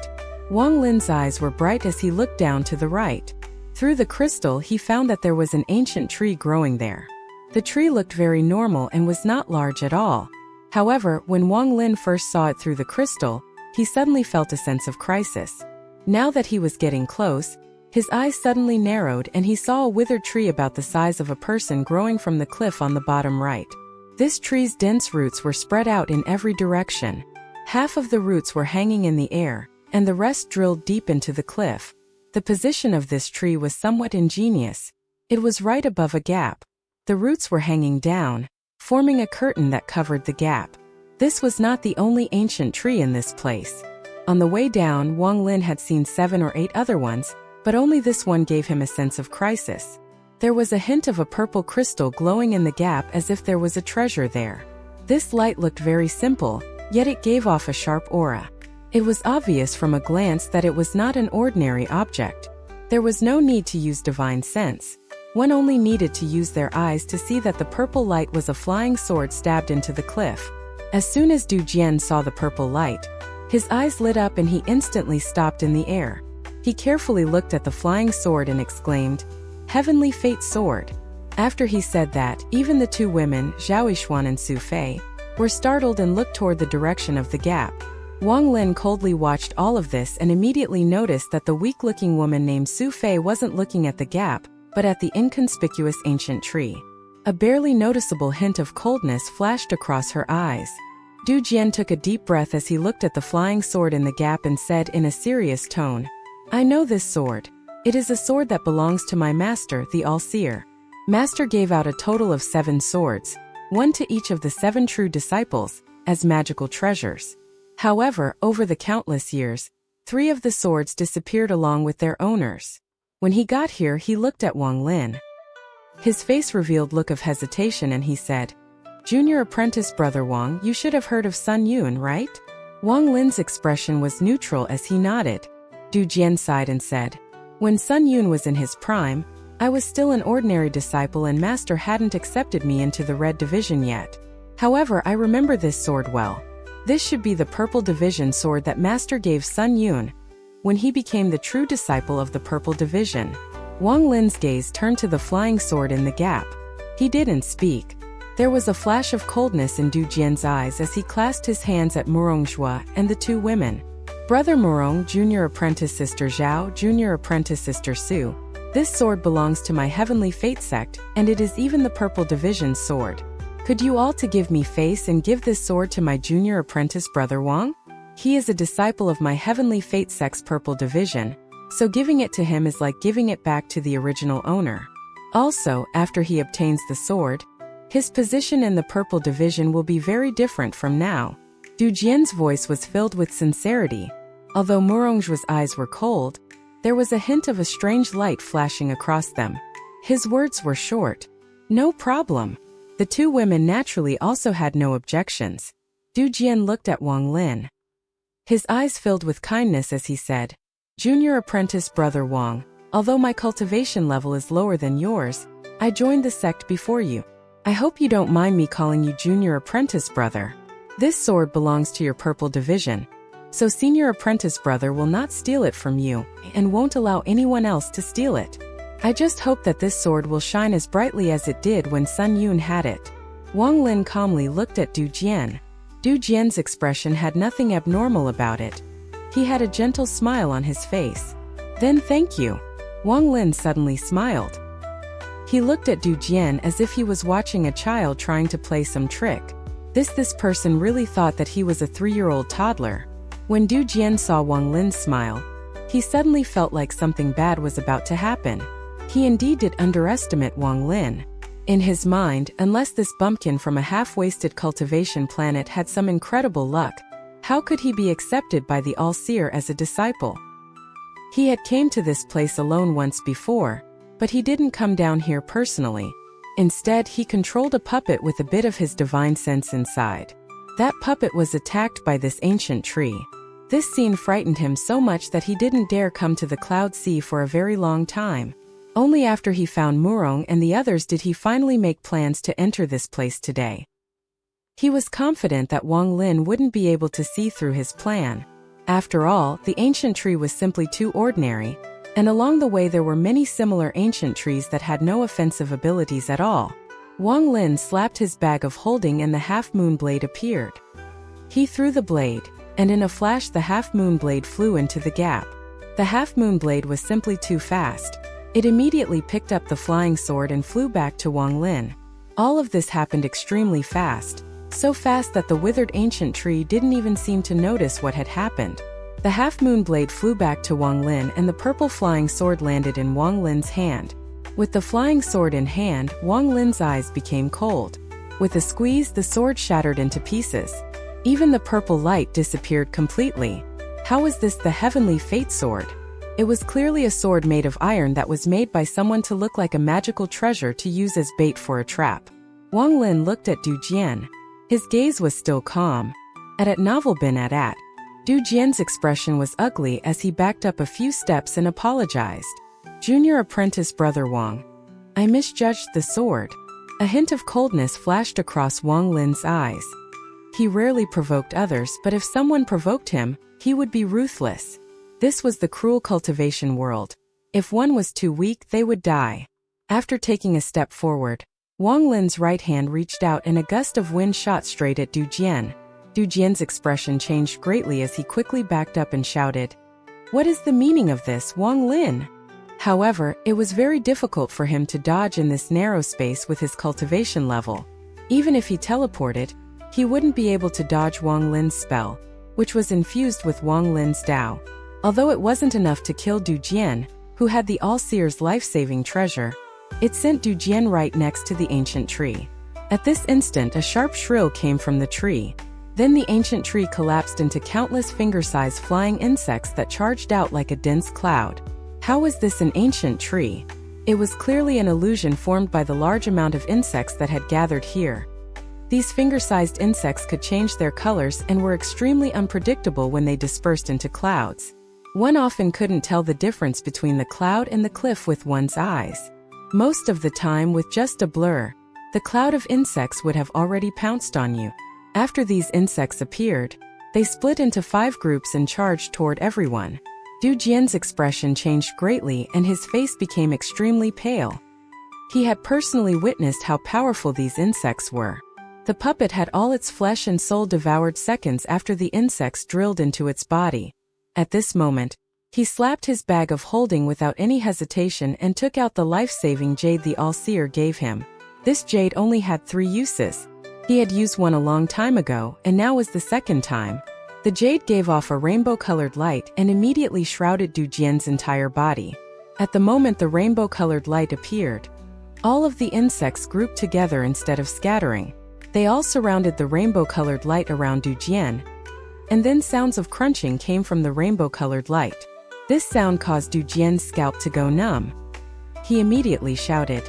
Wang Lin's eyes were bright as he looked down to the right. Through the crystal, he found that there was an ancient tree growing there. The tree looked very normal and was not large at all. However, when Wang Lin first saw it through the crystal, he suddenly felt a sense of crisis. Now that he was getting close, his eyes suddenly narrowed and he saw a withered tree about the size of a person growing from the cliff on the bottom right. This tree's dense roots were spread out in every direction. Half of the roots were hanging in the air, and the rest drilled deep into the cliff. The position of this tree was somewhat ingenious. It was right above a gap. The roots were hanging down, forming a curtain that covered the gap. This was not the only ancient tree in this place. On the way down, Wang Lin had seen 7 or 8 other ones, but only this one gave him a sense of crisis. There was a hint of a purple crystal glowing in the gap as if there was a treasure there. This light looked very simple, yet it gave off a sharp aura. It was obvious from a glance that it was not an ordinary object. There was no need to use divine sense. One only needed to use their eyes to see that the purple light was a flying sword stabbed into the cliff. As soon as Du Jian saw the purple light, his eyes lit up and he instantly stopped in the air. He carefully looked at the flying sword and exclaimed, "Heavenly Fate Sword." After he said that, even the 2 women, XIAN and Su Fei, were startled and looked toward the direction of the gap. Wang Lin coldly watched all of this and immediately noticed that the weak-looking woman named Su Fei wasn't looking at the gap, but at the inconspicuous ancient tree. A barely noticeable hint of coldness flashed across her eyes. Du Jian took a deep breath as he looked at the flying sword in the gap and said in a serious tone, "I know this sword. It is a sword that belongs to my master, the All-Seer." Master gave out a total of 7 swords, 1 to each of the 7 true disciples, as magical treasures. However, over the countless years, 3 of the swords disappeared along with their owners. When he got here, he looked at Wang Lin. His face revealed a look of hesitation and he said, "Junior apprentice brother Wang, you should have heard of Sun Yun, right?" Wang Lin's expression was neutral as he nodded. Du Jian sighed and said, "When Sun Yun was in his prime, I was still an ordinary disciple and master hadn't accepted me into the Red Division yet. However, I remember this sword well. This should be the Purple Division sword that master gave Sun Yun when he became the true disciple of the Purple Division." Wang Lin's gaze turned to the flying sword in the gap. He didn't speak. There was a flash of coldness in Du Jian's eyes as he clasped his hands at Donghua and the 2 women. "Brother Donghua, junior apprentice sister Zhao, junior apprentice sister Su. This sword belongs to my Heavenly Fate sect, and it is even the Purple Division sword. Could you all to give me face and give this sword to my junior apprentice brother Wang? He is a disciple of my Heavenly Fate sect's Purple Division, so giving it to him is like giving it back to the original owner. Also, after he obtains the sword, his position in the Purple Division will be very different from now." Du Jian's voice was filled with sincerity. Although Murongju's eyes were cold, there was a hint of a strange light flashing across them. His words were short. No problem. The two women naturally also had no objections. Du Jian looked at Wang Lin. His eyes filled with kindness as he said, Junior apprentice brother Wang, although my cultivation level is lower than yours, I joined the sect before you. I hope you don't mind me calling you junior apprentice brother. This sword belongs to your purple division, so senior apprentice brother will not steal it from you and won't allow anyone else to steal it. I just hope that this sword will shine as brightly as it did when Sun Yun had it. Wang Lin calmly looked at Du Jian. Du Jian's expression had nothing abnormal about it. He had a gentle smile on his face. Then thank you. Wang Lin suddenly smiled. He looked at Du Jian as if he was watching a child trying to play some trick. This person really thought that he was a 3-year-old toddler. When Du Jian saw Wang Lin's smile, he suddenly felt like something bad was about to happen. He indeed did underestimate Wang Lin. In his mind, unless this bumpkin from a half-wasted cultivation planet had some incredible luck, how could he be accepted by the All-Seer as a disciple? He had came to this place alone once before, but he didn't come down here personally. Instead, he controlled a puppet with a bit of his divine sense inside. That puppet was attacked by this ancient tree. This scene frightened him so much that he didn't dare come to the Cloud Sea for a very long time. Only after he found Murong and the others did he finally make plans to enter this place today. He was confident that Wang Lin wouldn't be able to see through his plan. After all, the ancient tree was simply too ordinary, and along the way there were many similar ancient trees that had no offensive abilities at all. Wang Lin slapped his bag of holding and the half-moon blade appeared. He threw the blade, and in a flash the half-moon blade flew into the gap. The half-moon blade was simply too fast. It immediately picked up the flying sword and flew back to Wang Lin. All of this happened extremely fast, so fast that the withered ancient tree didn't even seem to notice what had happened. The half-moon blade flew back to Wang Lin and the purple flying sword landed in Wang Lin's hand. With the flying sword in hand, Wang Lin's eyes became cold. With a squeeze, the sword shattered into pieces. Even the purple light disappeared completely. How was this the heavenly fate sword? It was clearly a sword made of iron that was made by someone to look like a magical treasure to use as bait for a trap. Wang Lin looked at Du Jian. His gaze was still calm. At novel been at. Du Jian's expression was ugly as he backed up a few steps and apologized. Junior apprentice brother Wang, I misjudged the sword. A hint of coldness flashed across Wang Lin's eyes. He rarely provoked others, but if someone provoked him, he would be ruthless. This was the cruel cultivation world. If one was too weak, they would die. After taking a step forward, Wang Lin's right hand reached out and a gust of wind shot straight at Du Jian. Du Jian's expression changed greatly as he quickly backed up and shouted, What is the meaning of this, Wang Lin? However, it was very difficult for him to dodge in this narrow space with his cultivation level. Even if he teleported, he wouldn't be able to dodge Wang Lin's spell, which was infused with Wang Lin's Dao. Although it wasn't enough to kill Du Jian, who had the All-Seer's life-saving treasure, it sent Du Jian right next to the ancient tree. At this instant, a sharp shrill came from the tree. Then the ancient tree collapsed into countless finger-sized flying insects that charged out like a dense cloud. How was this an ancient tree? It was clearly an illusion formed by the large amount of insects that had gathered here. These finger-sized insects could change their colors and were extremely unpredictable when they dispersed into clouds. One often couldn't tell the difference between the cloud and the cliff with one's eyes. Most of the time, with just a blur, the cloud of insects would have already pounced on you. After these insects appeared, they split into 5 groups and charged toward everyone. Du Jian's expression changed greatly and his face became extremely pale. He had personally witnessed how powerful these insects were. The puppet had all its flesh and soul devoured seconds after the insects drilled into its body. At this moment, he slapped his bag of holding without any hesitation and took out the life-saving jade the All-Seer gave him. This jade only had 3 uses. He had used one a long time ago, and now was the second time. The jade gave off a rainbow-colored light and immediately shrouded Du Jian's entire body. At the moment the rainbow-colored light appeared, all of the insects grouped together instead of scattering. They all surrounded the rainbow-colored light around Du Jian. and then sounds of crunching came from the rainbow-colored light. This sound caused Du Jian's scalp to go numb. He immediately shouted,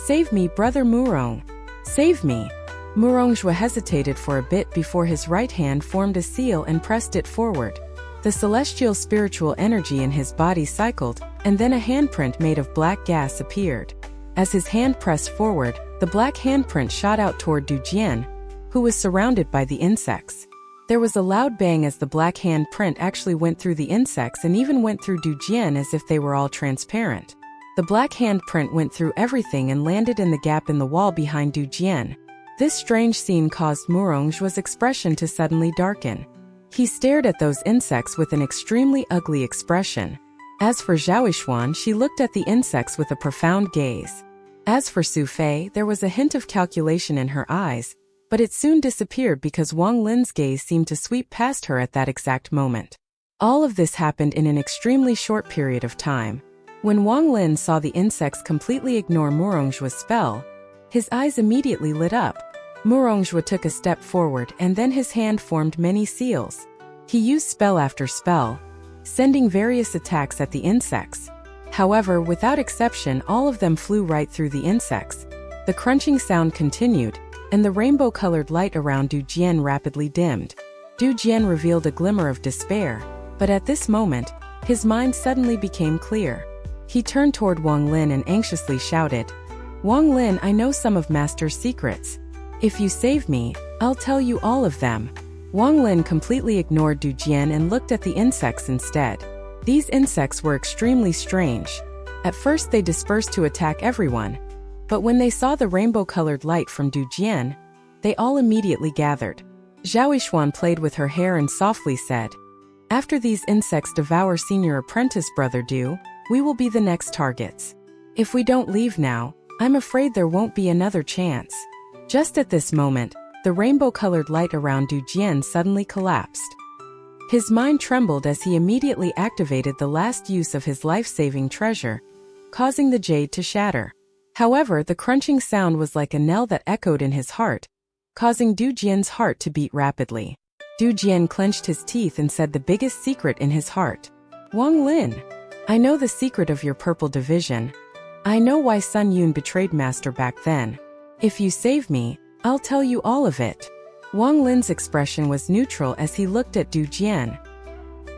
"Save me, brother Murong! Save me!" Murongjua hesitated for a bit before his right hand formed a seal and pressed it forward. The celestial spiritual energy in his body cycled, and then a handprint made of black gas appeared. As his hand pressed forward, the black handprint shot out toward Du Jian, who was surrounded by the insects. There was a loud bang as the black handprint actually went through the insects and even went through Du Jian as if they were all transparent. The black handprint went through everything and landed in the gap in the wall behind Du Jian. This strange scene caused Murongjua's expression to suddenly darken. He stared at those insects with an extremely ugly expression. As for Zhaoishuan, she looked at the insects with a profound gaze. As for Su Fei, there was a hint of calculation in her eyes, but it soon disappeared because Wang Lin's gaze seemed to sweep past her at that exact moment. All of this happened in an extremely short period of time. When Wang Lin saw the insects completely ignore Murongjua's spell, his eyes immediately lit up. Murongjua took a step forward and then his hand formed many seals. He used spell after spell, sending various attacks at the insects. However, without exception, all of them flew right through the insects. The crunching sound continued, and the rainbow-colored light around Du Jian rapidly dimmed. Du Jian revealed a glimmer of despair, but at this moment, his mind suddenly became clear. He turned toward Wang Lin and anxiously shouted, "Wang Lin, I know some of Master's secrets. If you save me, I'll tell you all of them." Wang Lin completely ignored Du Jian and looked at the insects instead. These insects were extremely strange. At first they dispersed to attack everyone, but when they saw the rainbow-colored light from Du Jian, they all immediately gathered. Zhaoishuan played with her hair and softly said, "After these insects devour senior apprentice brother Du, we will be the next targets. If we don't leave now, I'm afraid there won't be another chance." Just at this moment, the rainbow-colored light around Du Jian suddenly collapsed. His mind trembled as he immediately activated the last use of his life-saving treasure, causing the jade to shatter. However, the crunching sound was like a knell that echoed in his heart, causing Du Jian's heart to beat rapidly. Du Jian clenched his teeth and said the biggest secret in his heart. "Wang Lin, I know the secret of your purple division. I know why Sun Yun betrayed Master back then. If you save me, I'll tell you all of it." Wang Lin's expression was neutral as he looked at Du Jian.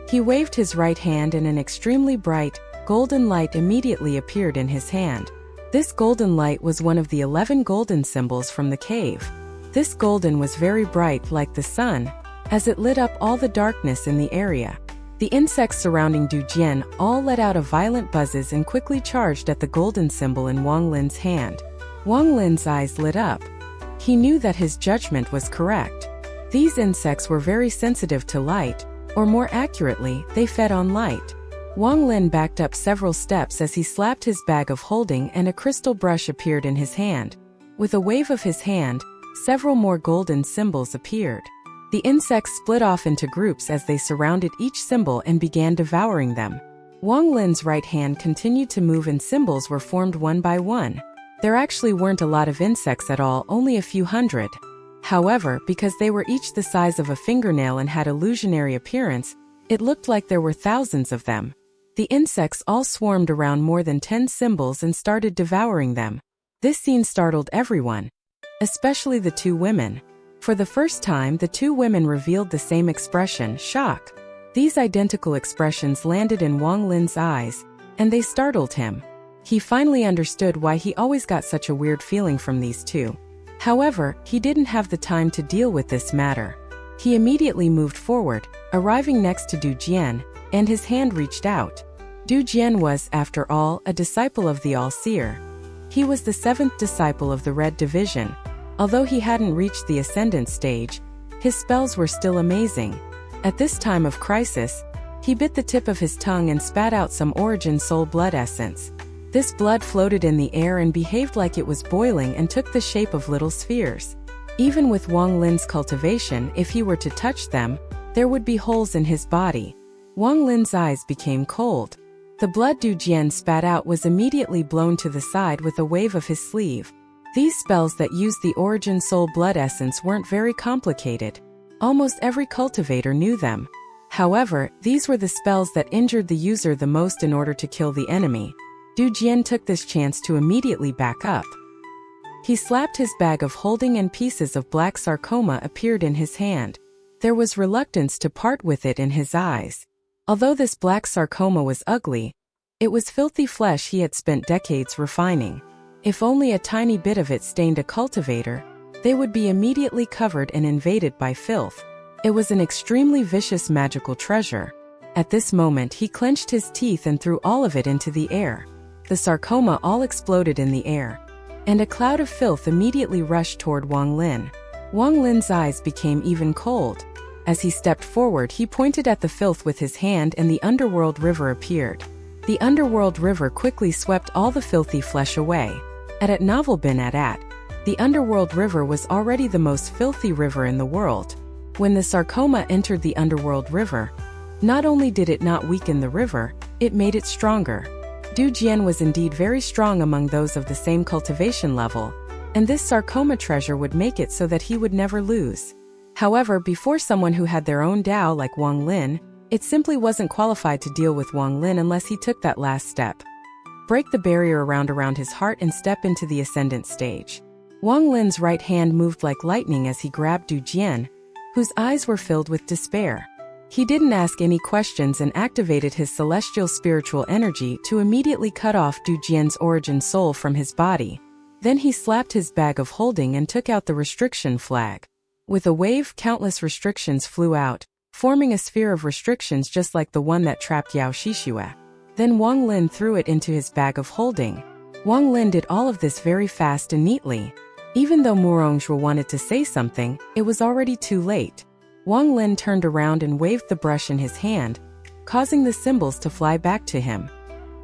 He waved his right hand and an extremely bright, golden light immediately appeared in his hand. This golden light was one of the 11 golden symbols from the cave. This golden was very bright like the sun, as it lit up all the darkness in the area. The insects surrounding Du Jian all let out a violent buzzes and quickly charged at the golden symbol in Wang Lin's hand. Wang Lin's eyes lit up. He knew that his judgment was correct. These insects were very sensitive to light, or more accurately, they fed on light. Wang Lin backed up several steps as he slapped his bag of holding and a crystal brush appeared in his hand. With a wave of his hand, several more golden symbols appeared. The insects split off into groups as they surrounded each symbol and began devouring them. Wang Lin's right hand continued to move and symbols were formed one by one. There actually weren't a lot of insects at all, only a few hundred. However, because they were each the size of a fingernail and had illusionary appearance, it looked like there were thousands of them. The insects all swarmed around more than 10 symbols and started devouring them. This scene startled everyone, especially the two women. For the first time, the two women revealed the same expression, shock. These identical expressions landed in Wang Lin's eyes, and they startled him. He finally understood why he always got such a weird feeling from these two. However, he didn't have the time to deal with this matter. He immediately moved forward, arriving next to Du Jian, and his hand reached out. Du Jian was, after all, a disciple of the All-Seer. He was the 7th disciple of the Red Division. Although he hadn't reached the Ascendant stage, his spells were still amazing. At this time of crisis, he bit the tip of his tongue and spat out some Origin Soul blood essence. This blood floated in the air and behaved like it was boiling and took the shape of little spheres. Even with Wang Lin's cultivation, if he were to touch them, there would be holes in his body. Wang Lin's eyes became cold. The blood Du Jian spat out was immediately blown to the side with a wave of his sleeve. These spells that used the Origin Soul blood essence weren't very complicated. Almost every cultivator knew them. However, these were the spells that injured the user the most in order to kill the enemy. Du Jian took this chance to immediately back up. He slapped his bag of holding and pieces of black sarcoma appeared in his hand. There was reluctance to part with it in his eyes. Although this black sarcoma was ugly, it was filthy flesh he had spent decades refining. If only a tiny bit of it stained a cultivator, they would be immediately covered and invaded by filth. It was an extremely vicious magical treasure. At this moment he clenched his teeth and threw all of it into the air. The sarcoma all exploded in the air, and a cloud of filth immediately rushed toward Wang Lin. Wang Lin's eyes became even cold. As he stepped forward, he pointed at the filth with his hand and the underworld river appeared. The underworld river quickly swept all the filthy flesh away. At Novel Bin At, the underworld river was already the most filthy river in the world. When the sarcoma entered the underworld river, not only did it not weaken the river, it made it stronger. Du Jian was indeed very strong among those of the same cultivation level, and this sarcoma treasure would make it so that he would never lose. However, before someone who had their own Dao like Wang Lin, it simply wasn't qualified to deal with Wang Lin unless he took that last step. Break the barrier around his heart and step into the ascendant stage. Wang Lin's right hand moved like lightning as he grabbed Du Jian, whose eyes were filled with despair. He didn't ask any questions and activated his celestial spiritual energy to immediately cut off Du Jian's origin soul from his body. Then he slapped his bag of holding and took out the restriction flag. With a wave, countless restrictions flew out, forming a sphere of restrictions just like the one that trapped Yao Shishue. Then Wang Lin threw it into his bag of holding. Wang Lin did all of this very fast and neatly. Even though Morongjue wanted to say something, it was already too late. Wang Lin turned around and waved the brush in his hand, causing the symbols to fly back to him.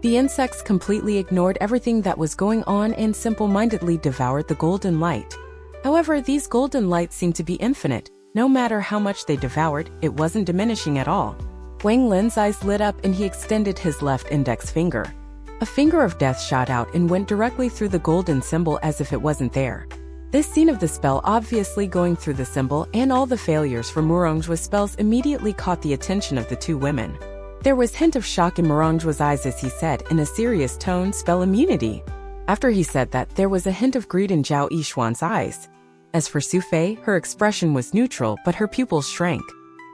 The insects completely ignored everything that was going on and simple-mindedly devoured the golden light. However, these golden lights seemed to be infinite. No matter how much they devoured, it wasn't diminishing at all. Wang Lin's eyes lit up and he extended his left index finger. A finger of death shot out and went directly through the golden symbol as if it wasn't there. This scene of the spell obviously going through the symbol and all the failures from Morongjue's spells immediately caught the attention of the two women. There was hint of shock in Morongjue's eyes as he said in a serious tone, "Spell immunity." After he said that, there was a hint of greed in Zhao Yishuan's eyes. As for Su Fei, her expression was neutral but her pupils shrank.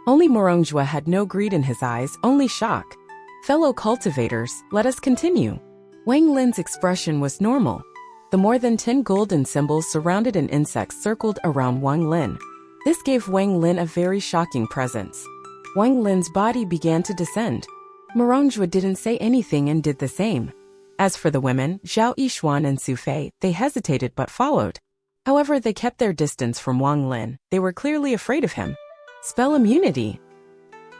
Only Morongjue had no greed in his eyes, only shock. Fellow cultivators, let us continue. Wang Lin's expression was normal. The more than 10 golden symbols surrounded and insects circled around Wang Lin. This gave Wang Lin a very shocking presence. Wang Lin's body began to descend. Morongjue didn't say anything and did the same. As for the women, Zhao Yishuan and Su Fei, they hesitated but followed. However, they kept their distance from Wang Lin. They were clearly afraid of him. Spell immunity.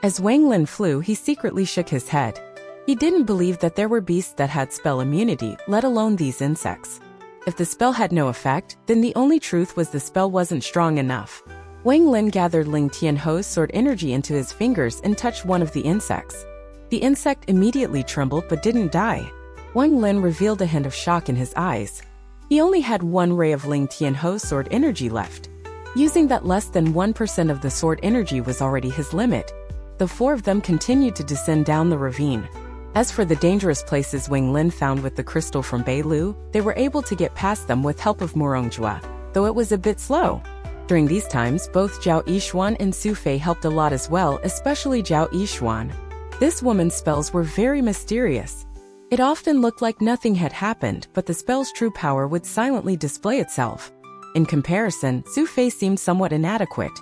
As Wang Lin flew, he secretly shook his head. He didn't believe that there were beasts that had spell immunity, let alone these insects. If the spell had no effect, then the only truth was the spell wasn't strong enough. Wang Lin gathered Ling Tianho's sword energy into his fingers and touched one of the insects. The insect immediately trembled but didn't die. Wang Lin revealed a hint of shock in his eyes. He only had one ray of Ling Tianho's sword energy left. Using that, less than 1% of the sword energy was already his limit. The four of them continued to descend down the ravine. As for the dangerous places Wang Lin found with the crystal from Beilu, they were able to get past them with help of Morongjue, though it was a bit slow. During these times, both Zhao Yishuan and Su Fei helped a lot as well, especially Zhao Yishuan. This woman's spells were very mysterious. It often looked like nothing had happened, but the spell's true power would silently display itself. In comparison, Su Fei seemed somewhat inadequate.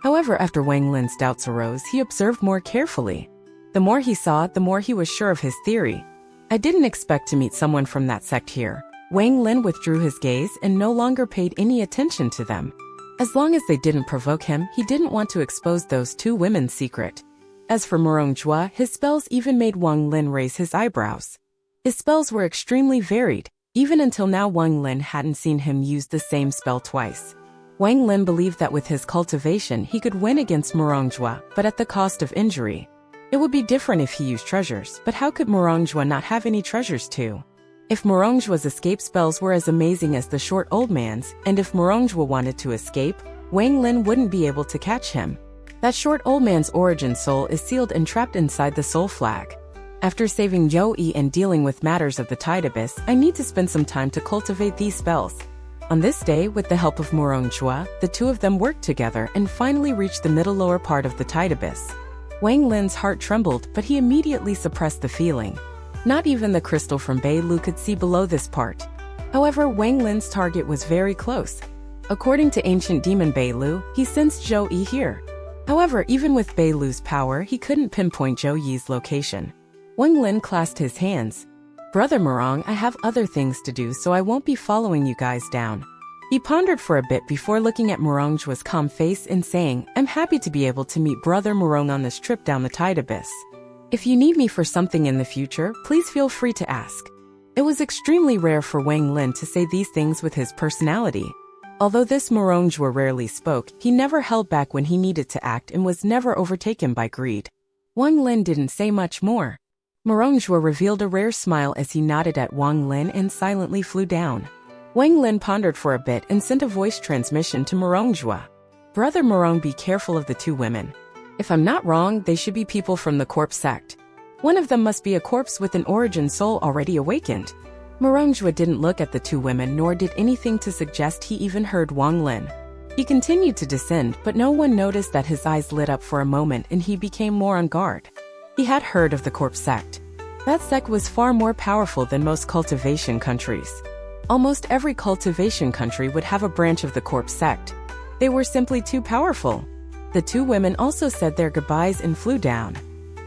However, after Wang Lin's doubts arose, he observed more carefully. The more he saw, the more he was sure of his theory. I didn't expect to meet someone from that sect here. Wang Lin withdrew his gaze and no longer paid any attention to them. As long as they didn't provoke him, he didn't want to expose those two women's secret. As for Morongjue, his spells even made Wang Lin raise his eyebrows. His spells were extremely varied. Even until now, Wang Lin hadn't seen him use the same spell twice. Wang Lin believed that with his cultivation he could win against Morongjue, but at the cost of injury. It would be different if he used treasures, but how could Morongjue not have any treasures too? If Morongjue's escape spells were as amazing as the short old man's, and if Morongjue wanted to escape, Wang Lin wouldn't be able to catch him. That short old man's origin soul is sealed and trapped inside the soul flag. After saving Zhou and dealing with matters of the Tide Abyss, I need to spend some time to cultivate these spells. On this day, with the help of Donghua, the two of them worked together and finally reached the middle lower part of the Tide Abyss. Wang Lin's heart trembled, but he immediately suppressed the feeling. Not even the crystal from Bei Lu could see below this part. However, Wang Lin's target was very close. According to ancient demon Bei Lu, he sensed Zhou Yi here. However, even with Bei Lu's power, he couldn't pinpoint Zhou Yi's location. Wang Lin clasped his hands. Brother Morong, I have other things to do, so I won't be following you guys down. He pondered for a bit before looking at Morongjua's calm face and saying, I'm happy to be able to meet Brother Morong on this trip down the Tide Abyss. If you need me for something in the future, please feel free to ask. It was extremely rare for Wang Lin to say these things with his personality. Although this Morongjua rarely spoke, he never held back when he needed to act and was never overtaken by greed. Wang Lin didn't say much more. Morongjua revealed a rare smile as he nodded at Wang Lin and silently flew down. Wang Lin pondered for a bit and sent a voice transmission to Morongjua. Brother Morong, be careful of the two women. If I'm not wrong, they should be people from the corpse sect. One of them must be a corpse with an origin soul already awakened. Morongjua didn't look at the two women nor did anything to suggest he even heard Wang Lin. He continued to descend, but no one noticed that his eyes lit up for a moment and he became more on guard. He had heard of the corpse sect. That sect was far more powerful than most cultivation countries. Almost every cultivation country would have a branch of the corpse sect. They were simply too powerful. The two women also said their goodbyes and flew down.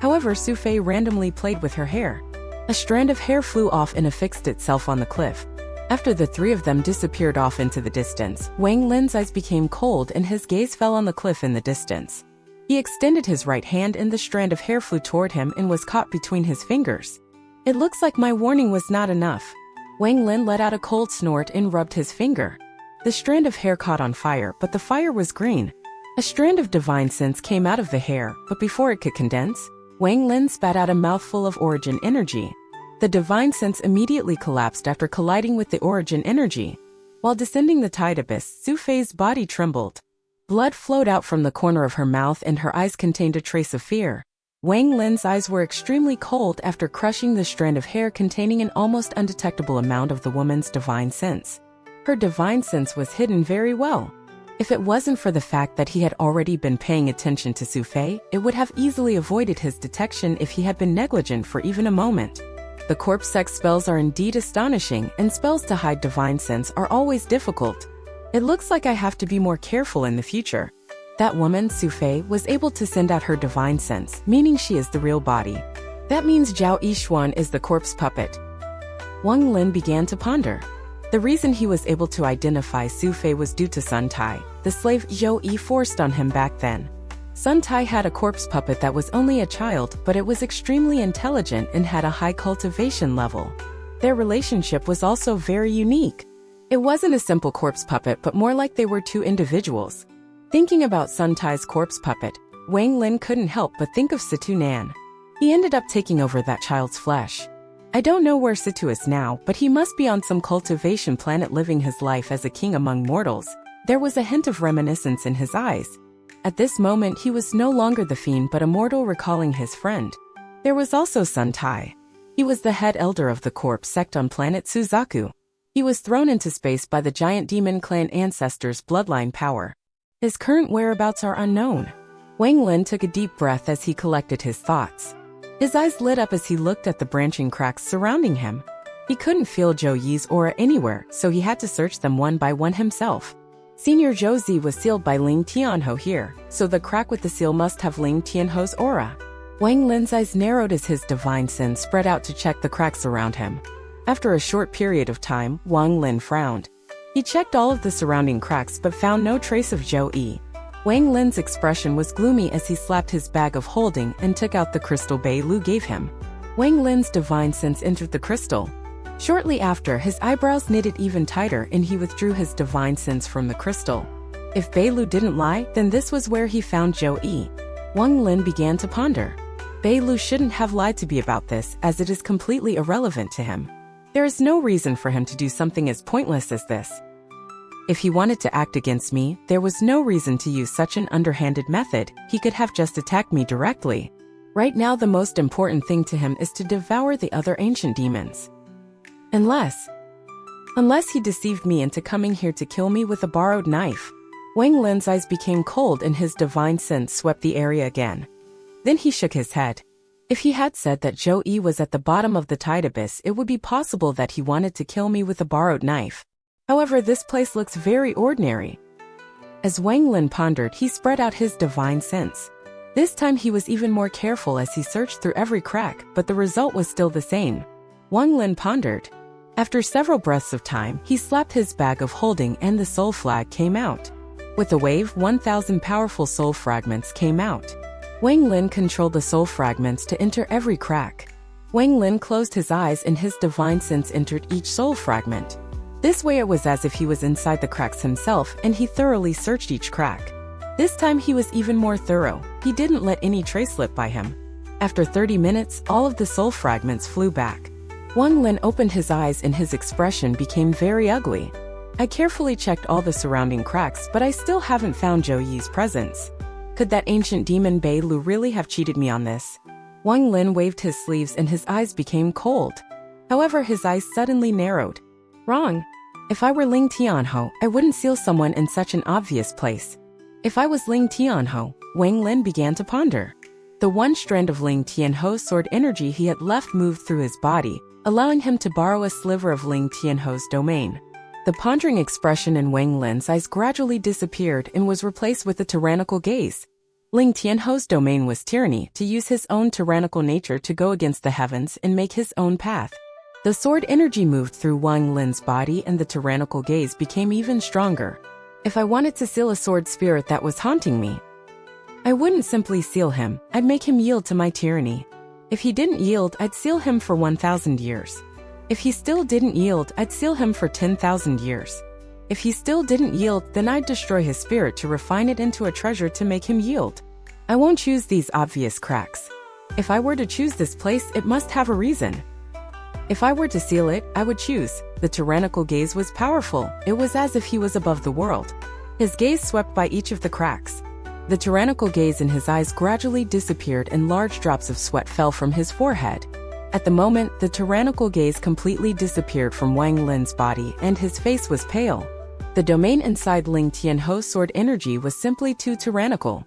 However, Su Fei randomly played with her hair. A strand of hair flew off and affixed itself on the cliff. After the three of them disappeared off into the distance, Wang Lin's eyes became cold and his gaze fell on the cliff in the distance. He extended his right hand and the strand of hair flew toward him and was caught between his fingers. It looks like my warning was not enough. Wang Lin let out a cold snort and rubbed his finger. The strand of hair caught on fire, but the fire was green. A strand of divine sense came out of the hair, but before it could condense, Wang Lin spat out a mouthful of origin energy. The divine sense immediately collapsed after colliding with the origin energy. While descending the Tide Abyss, Su Fei's body trembled. Blood flowed out from the corner of her mouth and her eyes contained a trace of fear. Wang Lin's eyes were extremely cold after crushing the strand of hair containing an almost undetectable amount of the woman's divine sense. Her divine sense was hidden very well. If it wasn't for the fact that he had already been paying attention to Su Fei, it would have easily avoided his detection if he had been negligent for even a moment. The corpse sect spells are indeed astonishing, and spells to hide divine sense are always difficult. It looks like I have to be more careful in the future. That woman, Su Fei, was able to send out her divine sense, meaning she is the real body. That means Zhao Yixuan is the corpse puppet. Wang Lin began to ponder. The reason he was able to identify Su Fei was due to Sun Tai, the slave Zhou Yi forced on him back then. Sun Tai had a corpse puppet that was only a child, but it was extremely intelligent and had a high cultivation level. Their relationship was also very unique. It wasn't a simple corpse puppet, but more like they were two individuals. Thinking about Sun Tai's corpse puppet, Wang Lin couldn't help but think of Situ Nan. He ended up taking over that child's flesh. I don't know where Situ is now, but he must be on some cultivation planet living his life as a king among mortals. There was a hint of reminiscence in his eyes. At this moment, he was no longer the fiend but a mortal recalling his friend. There was also Sun Tai. He was the head elder of the corpse sect on planet Suzaku. He was thrown into space by the giant demon clan ancestors' bloodline power. His current whereabouts are unknown. Wang Lin took a deep breath as he collected his thoughts. His eyes lit up as he looked at the branching cracks surrounding him. He couldn't feel Zhou Yi's aura anywhere, so he had to search them one by one himself. Senior Zhou Zi was sealed by Ling Tianhou here, so the crack with the seal must have Ling Tianhou's aura. Wang Lin's eyes narrowed as his divine sense spread out to check the cracks around him. After a short period of time, Wang Lin frowned. He checked all of the surrounding cracks but found no trace of Zhou Yi. Wang Lin's expression was gloomy as he slapped his bag of holding and took out the crystal Bei Lu gave him. Wang Lin's divine sense entered the crystal. Shortly after, his eyebrows knitted even tighter and he withdrew his divine sense from the crystal. If Bei Lu didn't lie, then this was where he found Zhou Yi. Wang Lin began to ponder. Bei Lu shouldn't have lied to be about this, as it is completely irrelevant to him. There is no reason for him to do something as pointless as this. If he wanted to act against me, there was no reason to use such an underhanded method. He could have just attacked me directly. Right now the most important thing to him is to devour the other ancient demons. Unless he deceived me into coming here to kill me with a borrowed knife. Wang Lin's eyes became cold and his divine sense swept the area again. Then he shook his head. If he had said that Zhou Yi was at the bottom of the tide abyss, it would be possible that he wanted to kill me with a borrowed knife. However, this place looks very ordinary. As Wang Lin pondered, he spread out his divine sense. This time he was even more careful as he searched through every crack, but the result was still the same. Wang Lin pondered. After several breaths of time, he slapped his bag of holding and the soul flag came out. With a wave, 1,000 powerful soul fragments came out. Wang Lin controlled the soul fragments to enter every crack. Wang Lin closed his eyes and his divine sense entered each soul fragment. This way it was as if he was inside the cracks himself and he thoroughly searched each crack. This time he was even more thorough. He didn't let any trace slip by him. After 30 minutes, all of the soul fragments flew back. Wang Lin opened his eyes and his expression became very ugly. I carefully checked all the surrounding cracks, but I still haven't found Zhou Yi's presence. Could that ancient demon Bei Lu really have cheated me on this? Wang Lin waved his sleeves and his eyes became cold. However, his eyes suddenly narrowed. Wrong. If I were Ling Tianhou, I wouldn't seal someone in such an obvious place. If I was Ling Tianhou, Wang Lin began to ponder. The one strand of Ling Tianhou's sword energy he had left moved through his body, allowing him to borrow a sliver of Ling Tianhou's domain. The pondering expression in Wang Lin's eyes gradually disappeared and was replaced with a tyrannical gaze. Ling Tianhou's domain was tyranny, to use his own tyrannical nature to go against the heavens and make his own path. The sword energy moved through Wang Lin's body and the tyrannical gaze became even stronger. If I wanted to seal a sword spirit that was haunting me, I wouldn't simply seal him, I'd make him yield to my tyranny. If he didn't yield, I'd seal him for 1,000 years. If he still didn't yield, I'd seal him for 10,000 years. If he still didn't yield, then I'd destroy his spirit to refine it into a treasure to make him yield. I won't choose these obvious cracks. If I were to choose this place, it must have a reason. If I were to seal it, I would choose. The tyrannical gaze was powerful. It was as if he was above the world. His gaze swept by each of the cracks. The tyrannical gaze in his eyes gradually disappeared and large drops of sweat fell from his forehead. At the moment, the tyrannical gaze completely disappeared from Wang Lin's body and his face was pale. The domain inside Ling Tianhou's sword energy was simply too tyrannical.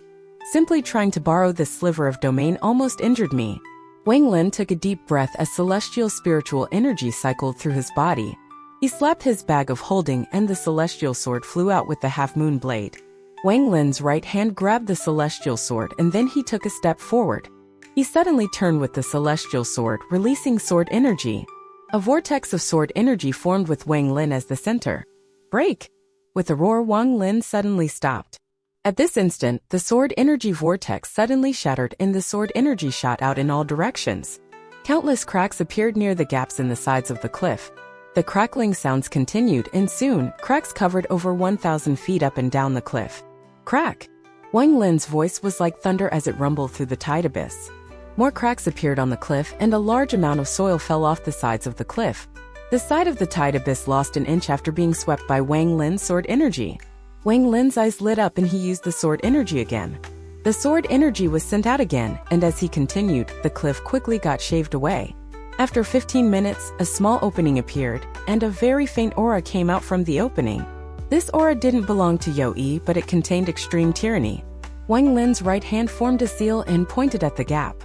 Simply trying to borrow this sliver of domain almost injured me. Wang Lin took a deep breath as celestial spiritual energy cycled through his body. He slapped his bag of holding and the celestial sword flew out with the half-moon blade. Wang Lin's right hand grabbed the celestial sword and then he took a step forward. He suddenly turned with the celestial sword, releasing sword energy. A vortex of sword energy formed with Wang Lin as the center. Break! With a roar, Wang Lin suddenly stopped. At this instant, the sword energy vortex suddenly shattered and the sword energy shot out in all directions. Countless cracks appeared near the gaps in the sides of the cliff. The crackling sounds continued and soon, cracks covered over 1,000 feet up and down the cliff. Crack! Wang Lin's voice was like thunder as it rumbled through the tide abyss. More cracks appeared on the cliff and a large amount of soil fell off the sides of the cliff. The side of the tide abyss lost an inch after being swept by Wang Lin's sword energy. Wang Lin's eyes lit up and he used the sword energy again. The sword energy was sent out again, and as he continued, the cliff quickly got shaved away. After 15 minutes, a small opening appeared, and a very faint aura came out from the opening. This aura didn't belong to Zhou Yi, but it contained extreme tyranny. Wang Lin's right hand formed a seal and pointed at the gap.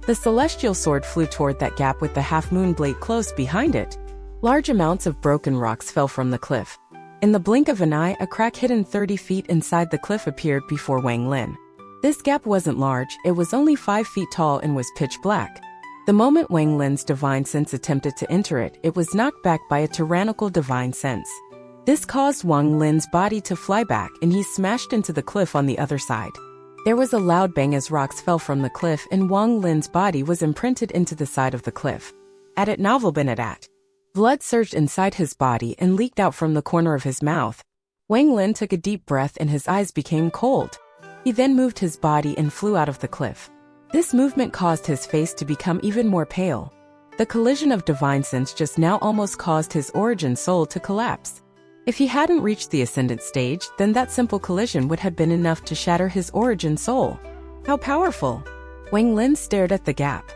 The celestial sword flew toward that gap with the half-moon blade close behind it. Large amounts of broken rocks fell from the cliff. In the blink of an eye, a crack hidden 30 feet inside the cliff appeared before Wang Lin. This gap wasn't large, it was only 5 feet tall and was pitch black. The moment Wang Lin's divine sense attempted to enter it, it was knocked back by a tyrannical divine sense. This caused Wang Lin's body to fly back and he smashed into the cliff on the other side. There was a loud bang as rocks fell from the cliff and Wang Lin's body was imprinted into the side of the cliff. At it novel Benedat. Blood surged inside his body and leaked out from the corner of his mouth. Wang Lin took a deep breath and his eyes became cold. He then moved his body and flew out of the cliff. This movement caused his face to become even more pale. The collision of divine sense just now almost caused his origin soul to collapse. If he hadn't reached the ascendant stage, then that simple collision would have been enough to shatter his origin soul. How powerful! Wang Lin stared at the gap.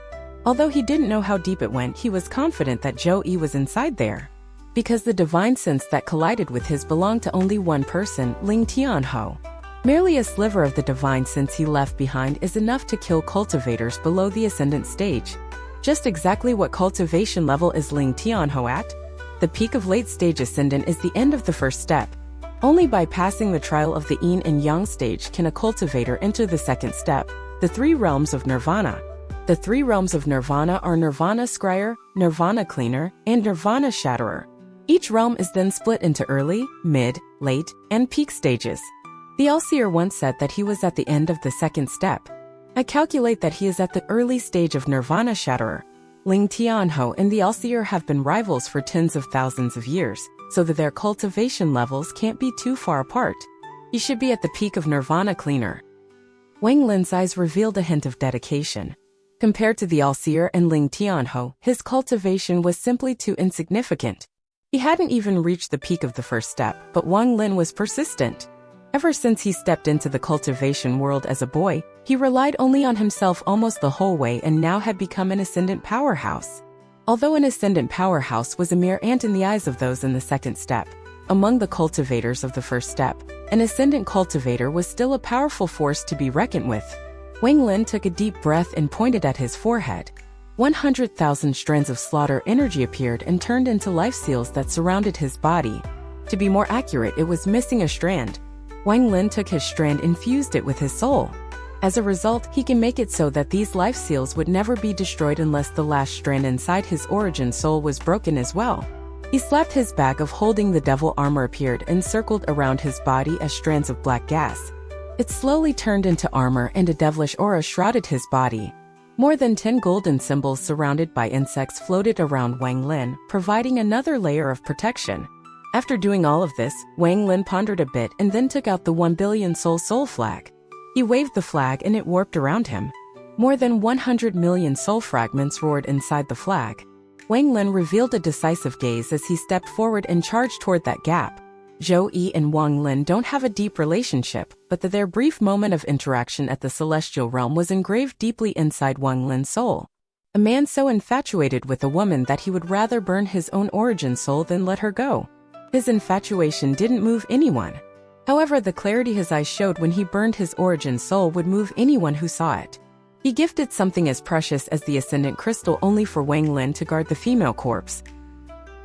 Although he didn't know how deep it went, he was confident that Zhou Yi was inside there. Because the divine sense that collided with his belonged to only one person, Ling Tianhou. Merely a sliver of the divine sense he left behind is enough to kill cultivators below the ascendant stage. Just exactly what cultivation level is Ling Tianhou at? The peak of late-stage ascendant is the end of the first step. Only by passing the trial of the yin and yang stage can a cultivator enter the second step, the three realms of nirvana. The three realms of nirvana are Nirvana Scryer, Nirvana Cleaner, and Nirvana Shatterer. Each realm is then split into early, mid, late, and peak stages. The All-Seer once said that he was at the end of the second step. I calculate that he is at the early stage of Nirvana Shatterer. Ling Tianhou and the All-Seer have been rivals for tens of thousands of years, so that their cultivation levels can't be too far apart. He should be at the peak of Nirvana Cleaner. Wang Lin's eyes revealed a hint of dedication. Compared to the All-Seer and Ling Tianhou, his cultivation was simply too insignificant. He hadn't even reached the peak of the first step, but Wang Lin was persistent. Ever since he stepped into the cultivation world as a boy, he relied only on himself almost the whole way and now had become an ascendant powerhouse. Although an ascendant powerhouse was a mere ant in the eyes of those in the second step, among the cultivators of the first step, an ascendant cultivator was still a powerful force to be reckoned with. Wang Lin took a deep breath and pointed at his forehead. 100,000 strands of slaughter energy appeared and turned into life seals that surrounded his body. To be more accurate, it was missing a strand. Wang Lin took his strand and fused it with his soul. As a result, he can make it so that these life seals would never be destroyed unless the last strand inside his origin soul was broken as well. He slapped his bag of holding the devil armor appeared and circled around his body as strands of black gas. It slowly turned into armor and a devilish aura shrouded his body. More than 10 golden symbols surrounded by insects floated around Wang Lin, providing another layer of protection. After doing all of this, Wang Lin pondered a bit and then took out the 1 billion soul flag. He waved the flag and it warped around him. More than 100 million soul fragments roared inside the flag. Wang Lin revealed a decisive gaze as he stepped forward and charged toward that gap. Zhou Yi and Wang Lin don't have a deep relationship, but their brief moment of interaction at the celestial realm was engraved deeply inside Wang Lin's soul. A man so infatuated with a woman that he would rather burn his own origin soul than let her go. His infatuation didn't move anyone. However, the clarity his eyes showed when he burned his origin soul would move anyone who saw it. He gifted something as precious as the Ascendant Crystal only for Wang Lin to guard the female corpse.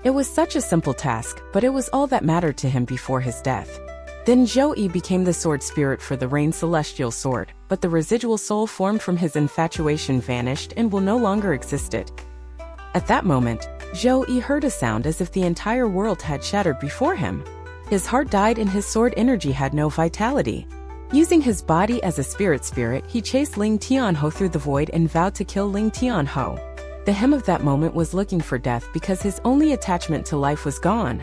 It was such a simple task, but it was all that mattered to him before his death. Then Zhou Yi became the sword spirit for the Rain Celestial Sword, but the residual soul formed from his infatuation vanished and will no longer existed. At that moment, Zhou Yi heard a sound as if the entire world had shattered before him. His heart died and his sword energy had no vitality. Using his body as a spirit, he chased Ling Tianhou through the void and vowed to kill Ling Tianhou. The him of that moment was looking for death because his only attachment to life was gone.